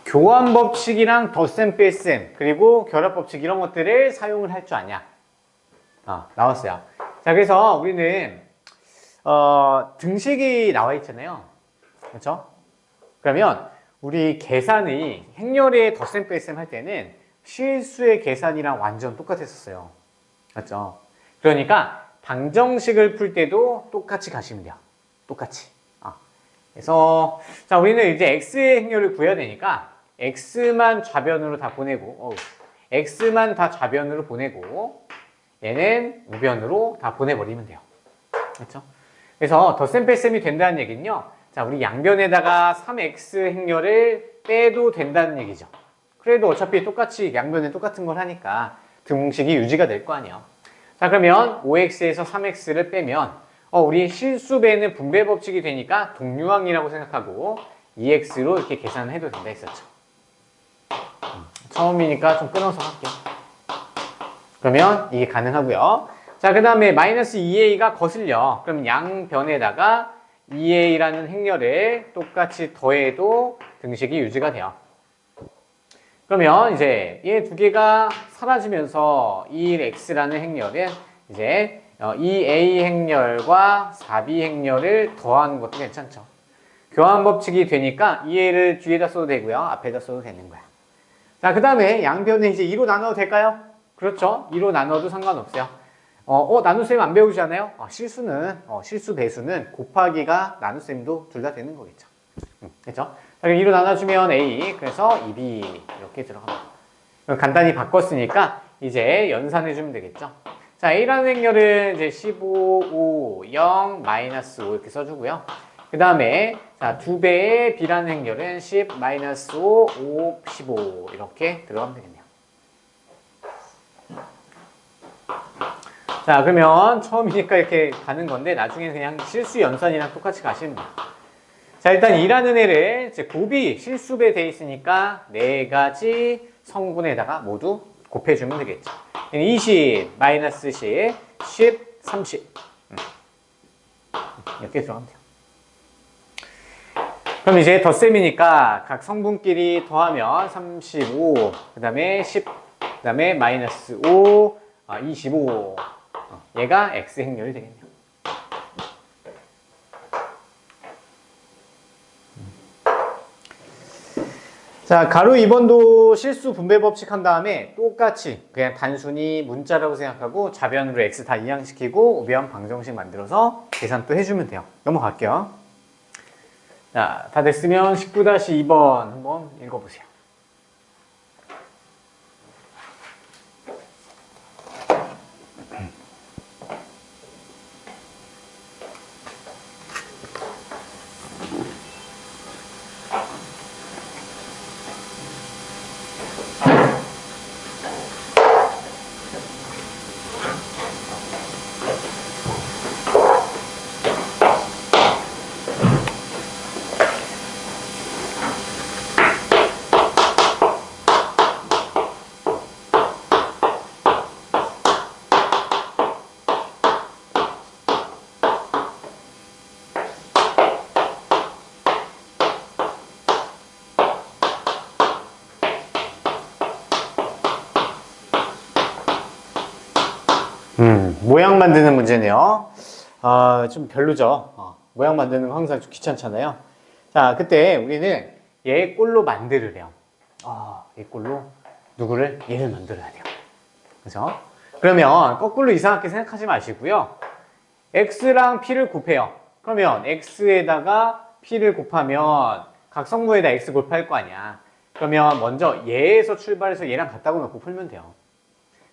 교환 법칙이랑 덧셈 뺄셈 그리고 결합 법칙 이런 것들을 사용을 할 줄 아냐. 나왔어요. 자, 그래서 우리는 등식이 나와 있잖아요. 그렇죠? 그러면 우리 계산이 행렬의 덧셈 뺄셈 할 때는 실수의 계산이랑 완전 똑같았었어요. 맞죠? 그러니까 방정식을 풀 때도 똑같이 가시면 돼요. 똑같이. 그래서 자, 우리는 이제 x의 행렬을 구해야 되니까 x만 좌변으로 다 보내고 x만 다 좌변으로 보내고 얘는 우변으로 다 보내버리면 돼요. 그렇죠? 그래서 덧셈 뺄셈이 된다는 얘기는요. 자, 우리 양변에다가 3x 행렬을 빼도 된다는 얘기죠. 그래도 어차피 똑같이 양변에 똑같은 걸 하니까 등식이 유지가 될 거 아니에요. 자, 그러면 5x에서 3x를 빼면 우리 실수배는 분배 법칙이 되니까 동류항이라고 생각하고 2x로 이렇게 계산을 해도 된다 했었죠. 처음이니까 좀 끊어서 할게요. 그러면 이게 가능하고요. 자, 그 다음에 마이너스 2a가 거슬려. 그럼 양변에다가 2a라는 행렬을 똑같이 더해도 등식이 유지가 돼요. 그러면 이제 얘 두 개가 사라지면서 2x라는 행렬은 이제 2a 행렬과 4b 행렬을 더하는 것도 괜찮죠. 교환 법칙이 되니까 2a를 뒤에다 써도 되고요. 앞에다 써도 되는 거야. 자, 그 다음에 양변을 이제 2로 나눠도 될까요? 그렇죠. 2로 나눠도 상관없어요. 나눗셈 안 배우잖아요. 실수는 실수 배수는 곱하기가 나눗셈도 둘 다 되는 거겠죠. 그렇죠? 자, 그럼 2로 나눠주면 a 그래서 2b 이렇게 들어갑니다. 간단히 바꿨으니까 이제 연산해주면 되겠죠. 자, a라는 행렬은 이제 15, 5, 0, 마이너스 5 이렇게 써주고요. 그 다음에 자, 2배의 b라는 행렬은 10, 마이너스 5, 5, 15 이렇게 들어가면 되겠네요. 자, 그러면 처음이니까 이렇게 가는 건데 나중에 그냥 실수 연산이랑 똑같이 가시면 돼요. 자, 일단 2라는 애를 이제 곱이 실수배 돼 있으니까 4가지 성분에다가 모두 곱해주면 되겠죠. 20, 마이너스 10, 10, 30 이렇게 들어가면 돼요. 그럼 이제 덧셈이니까 각 성분끼리 더하면 35, 그 다음에 10, 그 다음에 마이너스 5, 25. 얘가 X 행렬이 되겠네요. 자, 가로 2번도 실수 분배 법칙 한 다음에 똑같이 그냥 단순히 문자라고 생각하고 좌변으로 X 다 이항시키고 우변 방정식 만들어서 계산 또 해주면 돼요. 넘어갈게요. 자, 다 됐으면 19-2번 한번 읽어보세요. 모양 만드는 문제네요. 좀 별로죠. 모양 만드는 거 항상 좀 귀찮잖아요. 자, 그때 우리는 얘 꼴로 만들으래요. 얘 꼴로 누구를? 얘를 만들어야 돼요. 그죠? 그러면 거꾸로 이상하게 생각하지 마시고요. x랑 p를 곱해요. 그러면 x에다가 p를 곱하면 각 성분에다 x 곱할 거 아니야. 그러면 먼저 얘에서 출발해서 얘랑 같다고 놓고 풀면 돼요.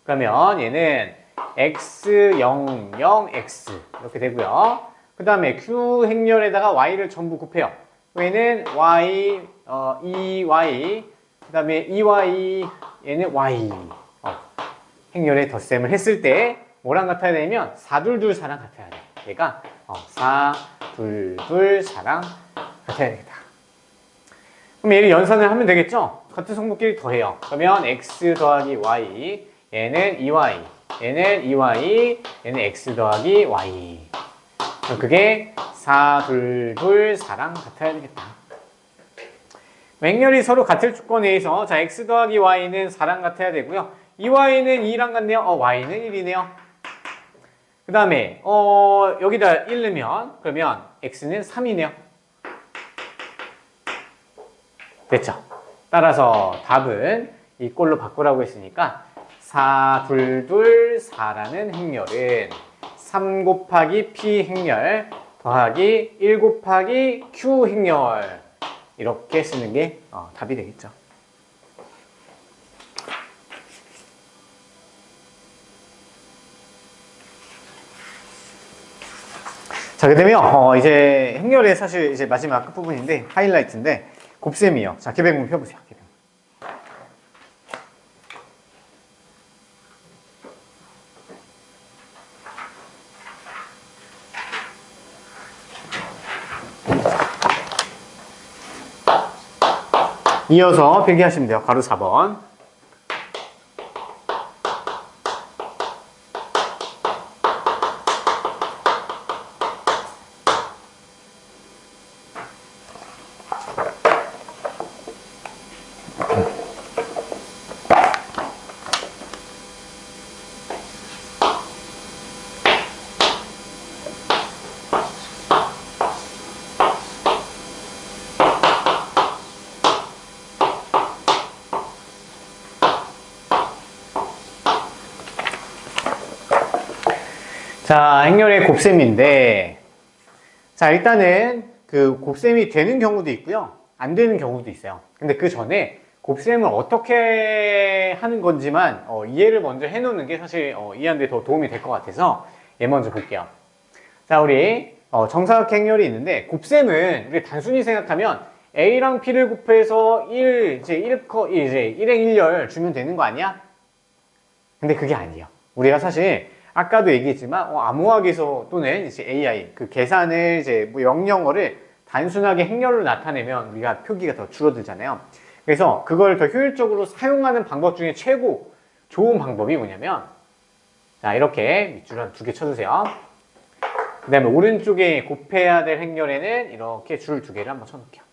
그러면 얘는 x, 0, 0, x 이렇게 되고요. 그 다음에 q 행렬에다가 y를 전부 곱해요. 얘는 y, 2y, 그 다음에 2y, 얘는 y. 행렬에 덧셈을 했을 때 뭐랑 같아야 되냐면 422, 4랑 같아야 돼. 얘가 422, 4랑 같아야 되겠다. 그럼 얘를 연산을 하면 되겠죠? 같은 성분끼리 더해요. 그러면 x 더하기 y, 얘는 2y, 얘는 2y, 얘는 x 더하기 y. 그럼 그게 422, 4랑 같아야 되겠다. 행렬이 서로 같을 조건에 의해서 자 x 더하기 y는 4랑 같아야 되고요. 2y는 2랑 같네요. y는 1이네요. 그 다음에 여기다 1 넣으면 그러면 x는 3이네요. 됐죠? 따라서 답은 이 꼴로 바꾸라고 했으니까 422, 4라는 행렬은 3 곱하기 p 행렬 더하기 1 곱하기 q 행렬 이렇게 쓰는 게 답이 되겠죠. 자, 그 다음에 이제 행렬의 사실 이제 마지막 끝부분인데 하이라이트인데 곱셈이요. 자, 계백문 펴보세요. 계백문. 이어서 필기하시면 돼요. 가로 4번. 자, 행렬의 곱셈인데, 자, 일단은 그 곱셈이 되는 경우도 있고요. 안 되는 경우도 있어요. 근데 그 전에 곱셈을 어떻게 하는 건지만 이해를 먼저 해놓는 게 사실 이해하는 데 더 도움이 될 것 같아서 얘 먼저 볼게요. 자, 우리 정사각 행렬이 있는데 곱셈은 우리 단순히 생각하면 A랑 P를 곱해서 1, 이제 1행 1열 주면 되는 거 아니야? 근데 그게 아니에요. 우리가 사실 아까도 얘기했지만 암호학에서 또는 이제 AI 그 계산을 이제 뭐 영영어를 단순하게 행렬로 나타내면 우리가 표기가 더 줄어들잖아요. 그래서 그걸 더 효율적으로 사용하는 방법 중에 최고 좋은 방법이 뭐냐면 자, 이렇게 밑줄 한 2개 쳐주세요. 그 다음에 오른쪽에 곱해야 될 행렬에는 이렇게 줄 2개를 한번 쳐놓을게요.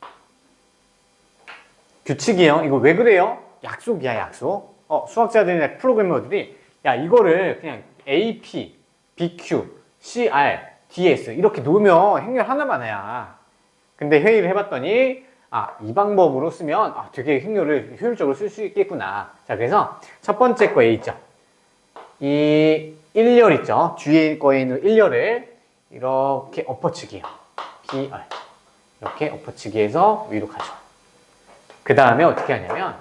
규칙이요. 이거 왜 그래요? 약속이야, 약속. 수학자들이나 프로그래머들이 야, 이거를 그냥 AP, BQ, CR, DS 이렇게 놓으면 행렬 하나만 해야. 근데 회의를 해봤더니 이 방법으로 쓰면 되게 행렬을 효율적으로 쓸 수 있겠구나. 자, 그래서 첫 번째 거에 있죠. 이 1열 있죠. 뒤에 거에 있는 1열을 이렇게 엎어치기요. BR 이렇게 엎어치기해서 위로 가죠. 그 다음에 어떻게 하냐면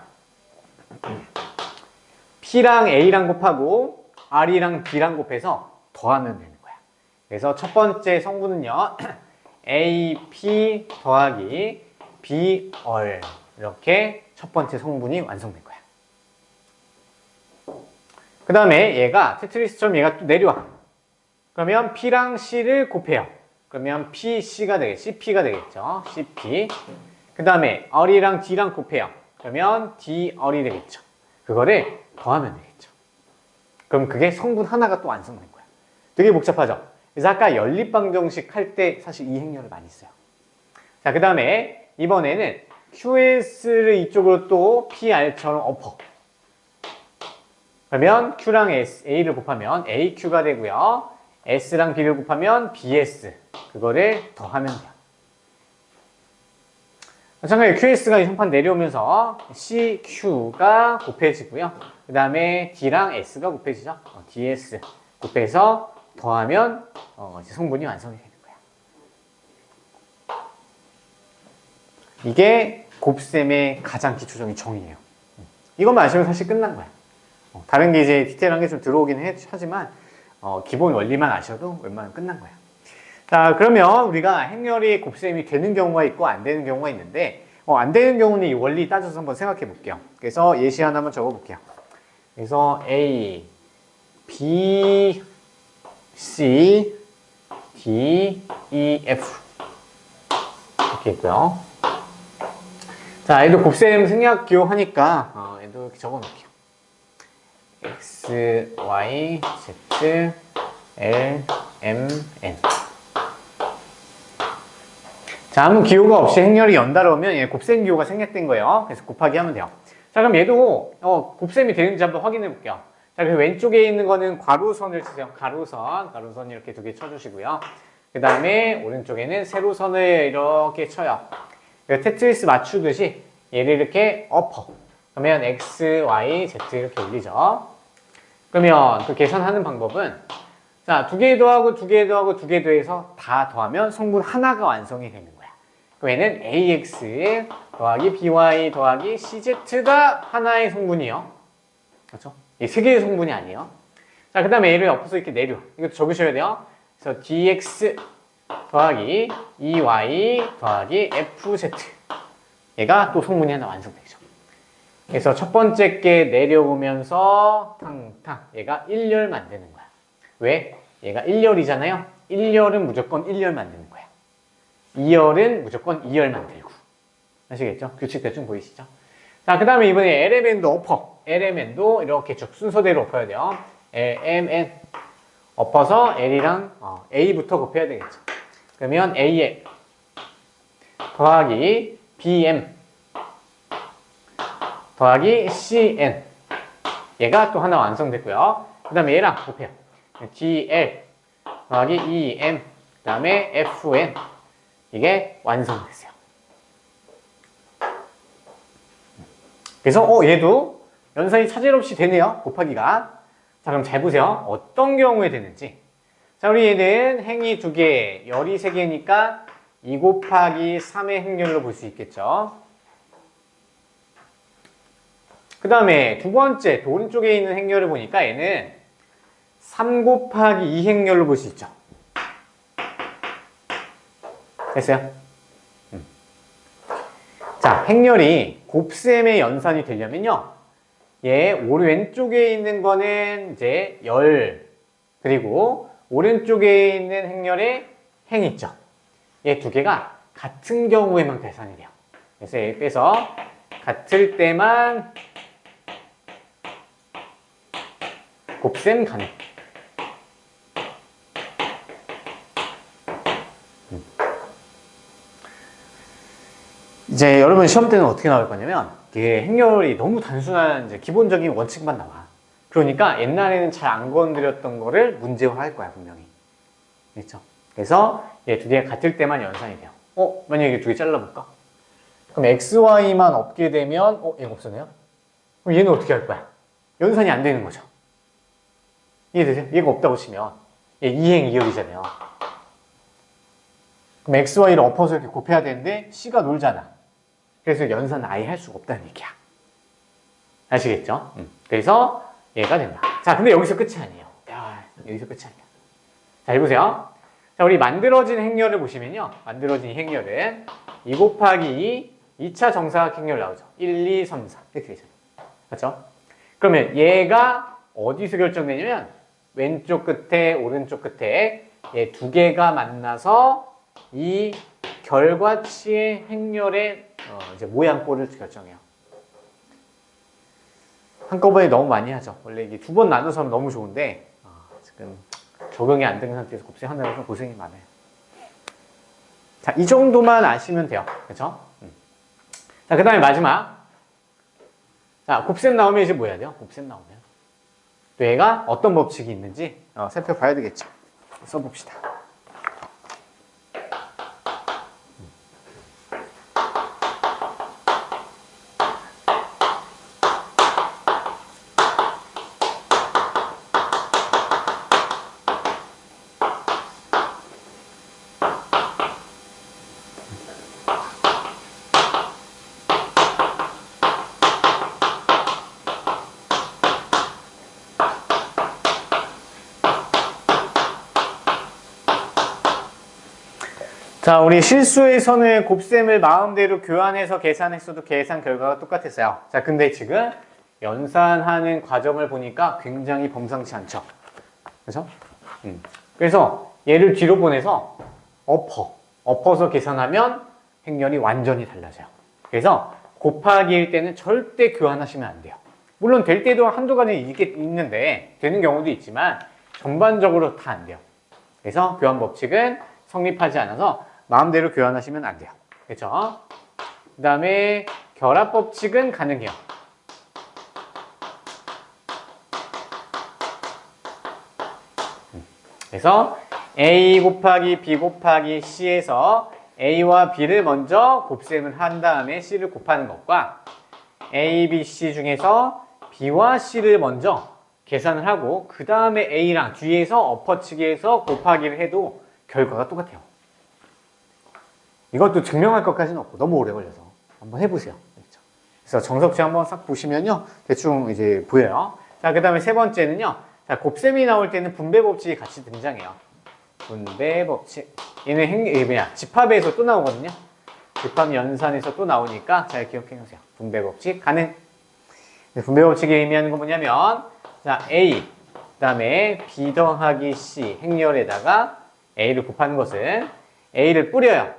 P랑 A랑 곱하고 R이랑 B랑 곱해서 더하면 되는 거야. 그래서 첫 번째 성분은요. AP 더하기 BR 이렇게 첫 번째 성분이 완성된 거야. 그 다음에 얘가 테트리스처럼 얘가 또 내려와. 그러면 P랑 C를 곱해요. 그러면 PC가 되겠죠. CP가 되겠죠. CP. 그 다음에 R이랑 D랑 곱해요. 그러면 DR이 되겠죠. 그거를 더하면 되겠죠. 그럼 그게 성분 하나가 또 완성된 거야. 되게 복잡하죠? 그래서 아까 연립방정식 할 때 사실 이 행렬을 많이 써요. 자, 그 다음에 이번에는 QS를 이쪽으로 또 PR처럼 엎어. 그러면 Q랑 A를 곱하면 AQ가 되고요. S랑 B를 곱하면 BS. 그거를 더하면 돼요. 마찬가지로 QS가 이 선판 내려오면서 CQ가 곱해지고요. 그 다음에 D랑 S가 곱해지죠. DS 곱해서 더하면 이제 성분이 완성이 되는 거야. 이게 곱셈의 가장 기초적인 정의예요. 이것만 아시면 사실 끝난 거야. 다른 게 이제 디테일한 게 좀 들어오긴 하지만 기본 원리만 아셔도 웬만하면 끝난 거야. 자, 그러면 우리가 행렬이 곱셈이 되는 경우가 있고 안 되는 경우가 있는데 안 되는 경우는 이 원리 따져서 한번 생각해 볼게요. 그래서 예시 하나만 적어 볼게요. 그래서 A, B, C, D, E, F 이렇게 있고요. 자, 얘도 곱셈 생략 기호하니까 얘도 이렇게 적어 놓을게요. X, Y, Z, L, M, N. 자, 아무 기호가 없이 행렬이 연달아오면 얘 곱셈 기호가 생략된 거예요. 그래서 곱하기 하면 돼요. 자, 그럼 얘도 곱셈이 되는지 한번 확인해 볼게요. 자, 그래서 왼쪽에 있는 거는 괄호선을 쓰세요. 가로선 이렇게 두 개 쳐주시고요. 그 다음에 오른쪽에는 세로선을 이렇게 쳐요. 테트리스 맞추듯이 얘를 이렇게 엎어. 그러면 X, Y, Z 이렇게 올리죠. 그러면 그 계산하는 방법은 자, 두 개 더하고 두 개 더하고 두 개 더해서 다 더하면 성분 하나가 완성이 되는 거야. 그럼 얘는 AX 더하기 BY 더하기 CZ가 하나의 성분이요. 그렇죠? 이 세 개의 성분이 아니에요. 자, 그 다음에 얘를 엎어서 이렇게 내려. 이것도 적으셔야 돼요. 그래서 DX 더하기 EY 더하기 FZ. 얘가 또 성분이 하나 완성되죠. 그래서 첫 번째 게 내려오면서 탕탕 얘가 1열 만드는 거야. 왜? 얘가 1열이잖아요. 1열은 무조건 1열 만드는 거야. 2열은 무조건 2열 만들고. 아시겠죠? 규칙 대충 보이시죠? 자, 그 다음에 이번에 LMN도 엎어. LMN도 이렇게 쭉 순서대로 엎어야 돼요. LMN 엎어서 L이랑 A부터 곱해야 되겠죠. 그러면 AL 더하기 BM 더하기 CN 얘가 또 하나 완성됐고요. 그 다음에 얘랑 곱해요. DL 더하기 EM 그 다음에 FN 이게 완성됐어요. 그래서 얘도 연산이 차질 없이 되네요. 곱하기가. 자, 그럼 잘 보세요. 어떤 경우에 되는지. 자, 우리 얘는 행이 2개, 열이 3개니까 2 곱하기 3의 행렬로 볼 수 있겠죠. 그 다음에 두 번째 오른쪽에 있는 행렬을 보니까 얘는 3 곱하기 2 행렬로 볼 수 있죠. 됐어요? 자, 행렬이 곱셈의 연산이 되려면요. 얘 왼쪽에 있는 거는 이제 열 그리고 오른쪽에 있는 행렬에 행 있죠. 얘 두 개가 같은 경우에만 계산이 돼요. 그래서 얘 빼서 같을 때만 곱셈 가능. 이제 이제 여러분 시험 때는 어떻게 나올 거냐면 이게 행렬이 너무 단순한 이제 기본적인 원칙만 나와. 그러니까 옛날에는 잘 안 건드렸던 거를 문제화할 거야 분명히. 그렇죠? 그래서 얘 두 개가 같을 때만 연산이 돼요. 만약에 두 개 잘라볼까? 그럼 XY만 없게 되면 얘가 없었네요? 그럼 얘는 어떻게 할 거야? 연산이 안 되는 거죠. 이해되세요? 얘가 없다고 치면 얘 이행 이역이잖아요. 그럼 XY를 엎어서 이렇게 곱해야 되는데 C가 놀잖아. 그래서 연산은 아예 할 수가 없다는 얘기야. 아시겠죠? 그래서 얘가 된다. 자, 근데 여기서 끝이 아니에요. 야, 여기서 끝이 아니야. 자, 해보세요. 자, 우리 만들어진 행렬을 보시면요. 만들어진 이 행렬은 2 곱하기 2, 2차 정사각 행렬 나오죠. 1, 2, 3, 4. 이렇게 되죠. 그렇죠? 그러면 얘가 어디서 결정되냐면 왼쪽 끝에, 오른쪽 끝에 얘 두 개가 만나서 이 결과치의 행렬의 이제 모양꼴을 결정해요. 한꺼번에 너무 많이 하죠. 원래 이게 두 번 나눠서 하면 너무 좋은데 지금 적용이 안 되는 상태에서 곱셈 하느라 좀 고생이 많아요. 자, 이 정도만 아시면 돼요. 그렇죠? 자, 그 다음에 마지막. 자, 곱셈 나오면 이제 뭐 해야 돼요? 곱셈 나오면 또 얘가 어떤 법칙이 있는지 살펴봐야 되겠죠. 써봅시다. 자, 우리 실수의 선을 곱셈을 마음대로 교환해서 계산했어도 계산 결과가 똑같았어요. 자, 근데 지금 연산하는 과정을 보니까 굉장히 범상치 않죠. 그래서 그래서 얘를 뒤로 보내서 엎어서 계산하면 행렬이 완전히 달라져요. 그래서 곱하기일 때는 절대 교환하시면 안 돼요. 물론 될 때도 한두 가지 있는데 되는 경우도 있지만 전반적으로 다 안 돼요. 그래서 교환 법칙은 성립하지 않아서 마음대로 교환하시면 안 돼요. 그렇죠? 그 다음에 결합 법칙은 가능해요. 그래서 A 곱하기 B 곱하기 C에서 A와 B를 먼저 곱셈을 한 다음에 C를 곱하는 것과 A, B, C 중에서 B와 C를 먼저 계산을 하고 그 다음에 A랑 뒤에서 엎어치기해서 곱하기를 해도 결과가 똑같아요. 이것도 증명할 것까지는 없고 너무 오래 걸려서 한번 해보세요. 그래서 정석지 한번 싹 보시면요, 대충 이제 보여요. 자, 그 다음에 세 번째는요, 자, 곱셈이 나올 때는 분배 법칙이 같이 등장해요. 분배 법칙. 얘는 이게 뭐냐, 집합에서 또 나오거든요. 집합 연산에서 또 나오니까 잘 기억해 놓으세요. 분배 법칙 가능. 분배 법칙이 의미하는 건 뭐냐면, 자, A, 그 다음에 B 더하기 C 행렬에다가 A를 곱하는 것은 A를 뿌려요.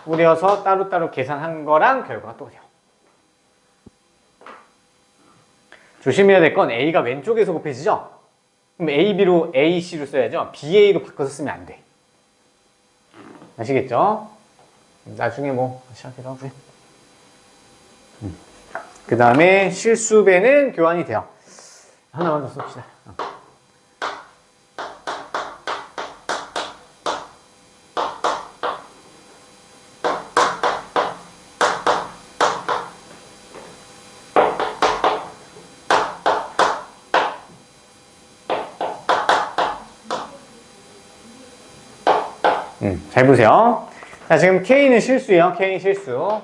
뿌려서 따로따로 계산한 거랑 결과가 똑같아요. 조심해야 될 건 A가 왼쪽에서 곱해지죠? 그럼 AB로 AC로 써야죠. BA로 바꿔서 쓰면 안 돼. 아시겠죠? 나중에 뭐 시작해서 하고요. 그 다음에 실수배는 교환이 돼요. 하나만 더 씁시다. 잘 보세요. 자, 지금 K는 실수예요. K 실수.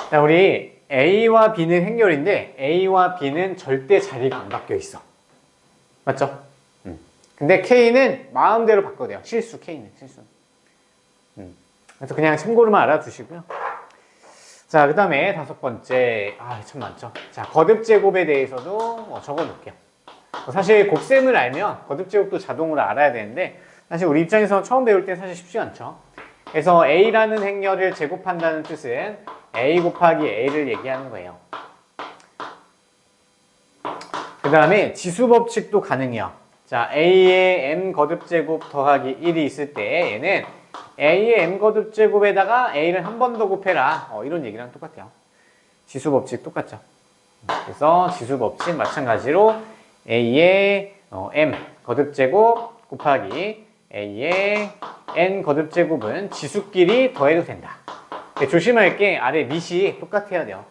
자, 우리 A와 B는 행렬인데 A와 B는 절대 자리가 안 바뀌어 있어. 맞죠? 근데 K는 마음대로 바꿔도 돼요. 실수, K는 실수. 그래서 그냥 참고로만 알아두시고요. 자, 그 다음에 다섯 번째. 참 많죠. 자, 거듭제곱에 대해서도 적어놓을게요. 사실 곱셈을 알면 거듭제곱도 자동으로 알아야 되는데 사실 우리 입장에서 처음 배울 때 사실 쉽지 않죠. 그래서 A라는 행렬을 제곱한다는 뜻은 A 곱하기 A를 얘기하는 거예요. 그 다음에 지수법칙도 가능해요. 자, A에 M 거듭제곱 더하기 1이 있을 때 얘는 A의 m거듭 제곱에다가 A를 한 번 더 곱해라. 이런 얘기랑 똑같아요. 지수 법칙 똑같죠. 그래서 지수 법칙 마찬가지로 A의 m 거듭 제곱 곱하기 A의 n 거듭 제곱은 지수끼리 더해도 된다. 조심할 게 아래 밑이 똑같아야 돼요.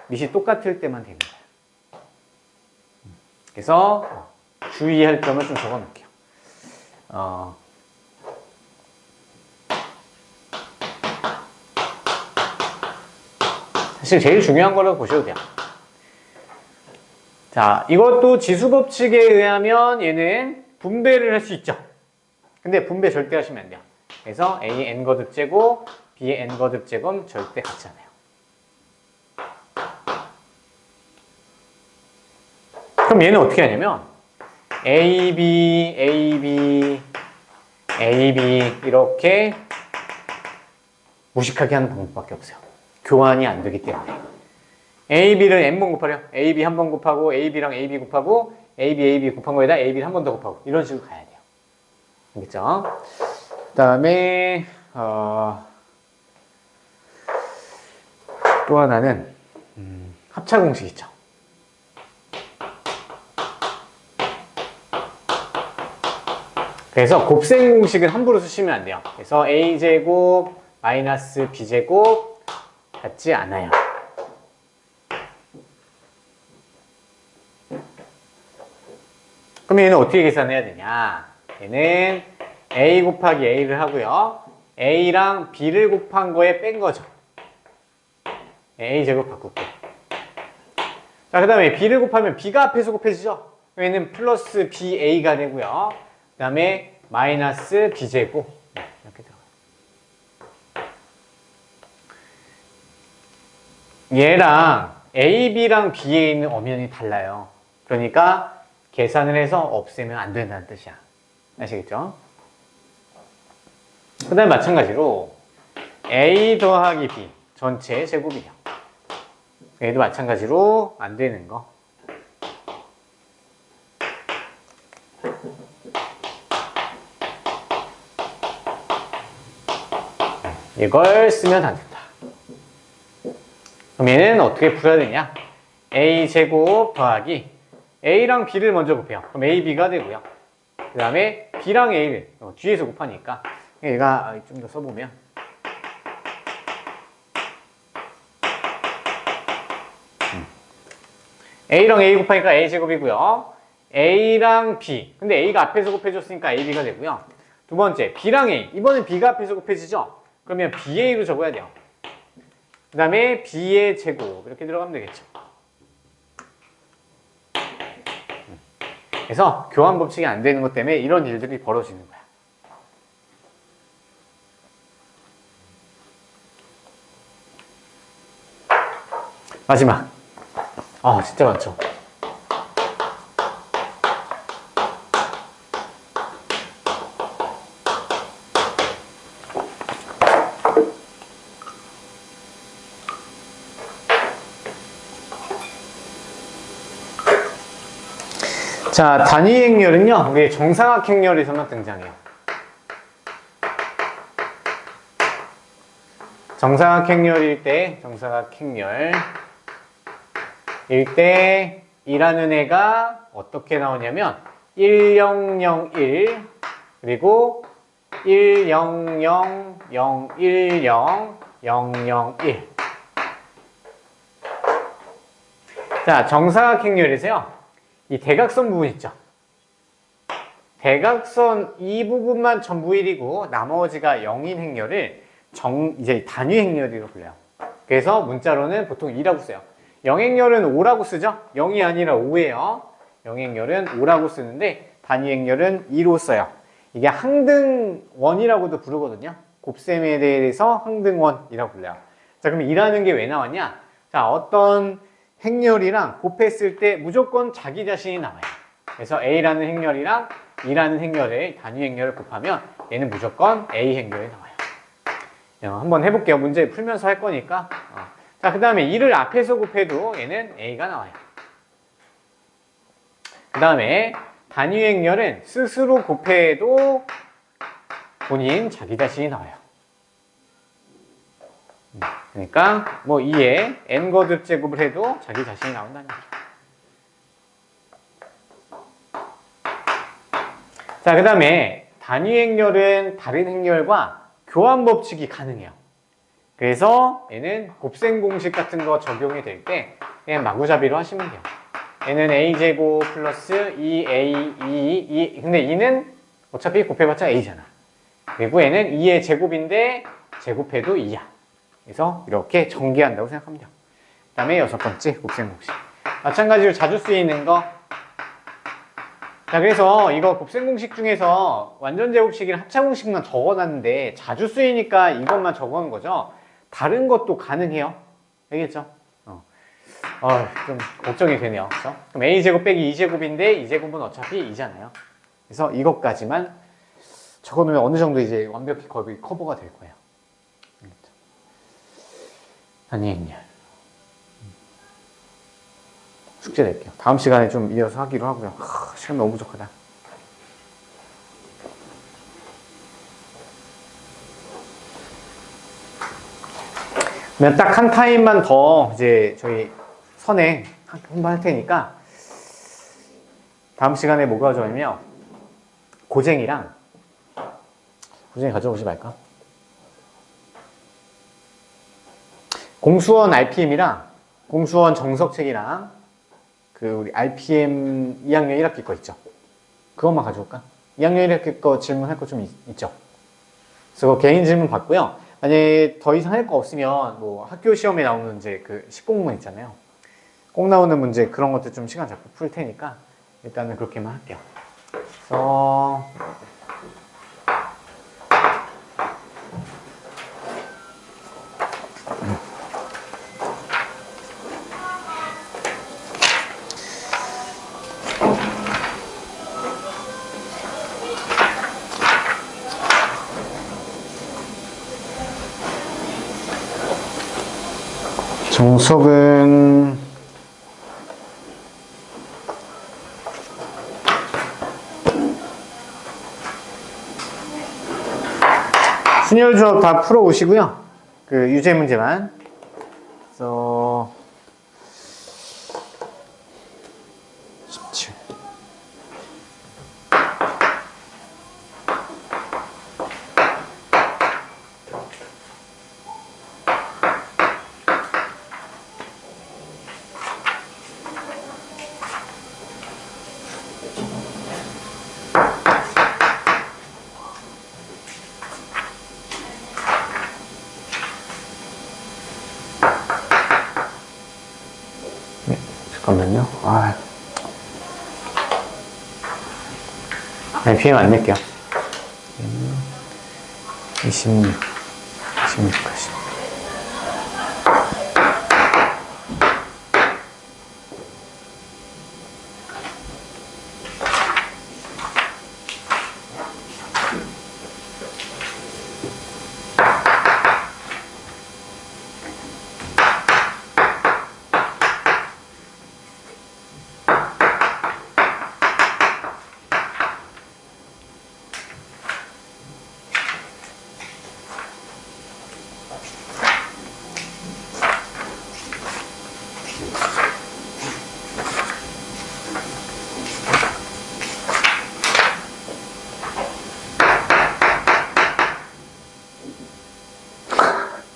밑이 똑같을 때만 됩니다. 그래서 주의할 점을 좀 적어 놓을게요. 사실 제일 중요한 거라고 보셔도 돼요. 자, 이것도 지수 법칙에 의하면 얘는 분배를 할 수 있죠. 근데 분배 절대 하시면 안 돼요. 그래서 A의 n 거듭 제곱, B의 n 거듭 제곱 절대 같지 않아요. 그럼 얘는 어떻게 하냐면 AB, AB, AB 이렇게 무식하게 하는 방법밖에 없어요. 교환이 안 되기 때문에. AB를 n번 곱하려. AB 한 번 곱하고 AB랑 AB 곱하고 AB, AB 곱한 거에다 AB를 한 번 더 곱하고 이런 식으로 가야 돼요. 알겠죠? 그 다음에 또 하나는 합차 공식 있죠. 그래서 곱셈 공식은 함부로 쓰시면 안 돼요. 그래서 a제곱 마이너스 b제곱 같지 않아요. 그럼 얘는 어떻게 계산해야 되냐? 얘는 a 곱하기 a를 하고요. a랑 b를 곱한 거에 뺀 거죠. a제곱 바꿀게요. 자, 그 다음에 b를 곱하면 b가 앞에서 곱해지죠? 얘는 플러스 ba가 되고요. 그 다음에 마이너스 b제곱 이렇게 들어가요. 얘랑 ab랑 b에 있는 엄연이 달라요. 그러니까 계산을 해서 없애면 안 된다는 뜻이야. 아시겠죠? 그 다음에 마찬가지로 a 더하기 b 전체 제곱이에요. 얘도 마찬가지로 안 되는 거. 이걸 쓰면 안 된다. 그럼 얘는 어떻게 풀어야 되냐? a제곱 더하기 a랑 b를 먼저 곱해요. 그럼 ab가 되고요. 그 다음에 b랑 a를 뒤에서 곱하니까 얘가 좀 더 써보면 a랑 a 곱하니까 a제곱이고요. a랑 b. 근데 a가 앞에서 곱해줬으니까 ab가 되고요. 두 번째 b랑 a. 이번엔 b가 앞에서 곱해지죠? 그러면 BA로 적어야 돼요. 그 다음에 B의 제곱 이렇게 들어가면 되겠죠. 그래서 교환 법칙이 안 되는 것 때문에 이런 일들이 벌어지는 거야. 마지막. 진짜 많죠. 자, 단위 행렬은요, 우리 정사각 행렬에서만 등장해요. 정사각 행렬일 때, 이라는 애가 어떻게 나오냐면, 1001, 그리고 100, 010, 001. 자, 정사각 행렬에서요, 이 대각선 부분 있죠? 대각선 이 부분만 전부 1이고 나머지가 0인 행렬을 이제 단위 행렬이라고 불러요. 그래서 문자로는 보통 2라고 써요. 0행렬은 5라고 쓰죠? 0이 아니라 5예요. 0행렬은 5라고 쓰는데 단위 행렬은 2로 써요. 이게 항등원이라고도 부르거든요. 곱셈에 대해서 항등원이라고 불러요. 자, 그럼 2라는 게 왜 나왔냐? 자, 어떤 행렬이랑 곱했을 때 무조건 자기 자신이 나와요. 그래서 A라는 행렬이랑 E라는 행렬의 단위 행렬을 곱하면 얘는 무조건 A 행렬이 나와요. 한번 해볼게요. 문제 풀면서 할 거니까. 자, 그 다음에 2를 앞에서 곱해도 얘는 A가 나와요. 그 다음에 단위 행렬은 스스로 곱해도 본인 자기 자신이 나와요. 그러니까 뭐 2에 n 거듭 제곱을 해도 자기 자신이 나온다는 거죠. 자, 그 다음에 단위 행렬은 다른 행렬과 교환 법칙이 가능해요. 그래서 얘는 곱셈 공식 같은 거 적용이 될 때 그냥 마구잡이로 하시면 돼요. 얘는 a제곱 플러스 2a, 2, 근데 2는 어차피 곱해봤자 a잖아. 그리고 얘는 2의 제곱인데 제곱해도 2야. 그래서 이렇게 전개한다고 생각하면 돼요. 그 다음에 6번째 곱셈 공식. 마찬가지로 자주 쓰이는 거. 자, 그래서 이거 곱셈 공식 중에서 완전 제곱식이랑 합차 공식만 적어놨는데 자주 쓰이니까 이것만 적어놓은 거죠. 다른 것도 가능해요. 알겠죠? 좀 걱정이 되네요. 그렇죠? 그럼 a제곱 빼기 2제곱인데 2제곱은 어차피 2잖아요. 그래서 이것까지만 적어놓으면 어느 정도 이제 완벽히 거의 커버가 될 거예요. 단위 행렬. 숙제 낼게요. 다음 시간에 좀 이어서 하기로 하고요. 시간 너무 부족하다. 그러면 딱 한 타임만 더 이제 저희 선행 한번 할 테니까 다음 시간에 뭐 가져오냐면 고쟁이 가져오지 말까? 공수원 RPM이랑 공수원 정석책이랑 그 우리 RPM 2학년 1학기 거 있죠? 그것만 가져올까? 2학년 1학기 거 질문할 거 좀 있죠? 그래서 개인 질문 받고요. 만약에 더 이상 할 거 없으면 뭐 학교 시험에 나오는 이제 그 10공문 있잖아요. 꼭 나오는 문제 그런 것들 좀 시간 잡고 풀 테니까 일단은 그렇게만 할게요. 그래서 정석은 순열 조합 다 풀어 오시고요. 그 유제 문제만. 그래서 17. 잠깐만요. PM 안 낼게요. 26, 26까지.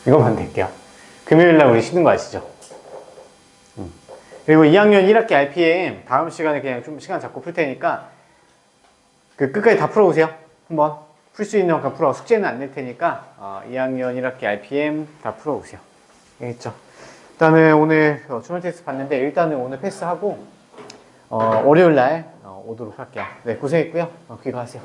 이거만 낼게요. 금요일날 우리 쉬는 거 아시죠? 그리고 2학년 1학기 RPM 다음 시간에 그냥 좀 시간 잡고 풀 테니까 그 끝까지 다 풀어오세요. 한번 풀 수 있는 만큼 풀어. 숙제는 안 낼 테니까 2학년 1학기 RPM 다 풀어오세요. 알겠죠? 일단은 오늘 주말 테스트 봤는데 일단은 오늘 패스하고 월요일날 오도록 할게요. 네, 고생했고요. 귀가하세요.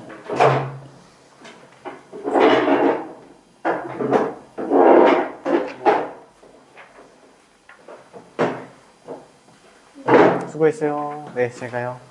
수고했어요. 네, 잘 가요.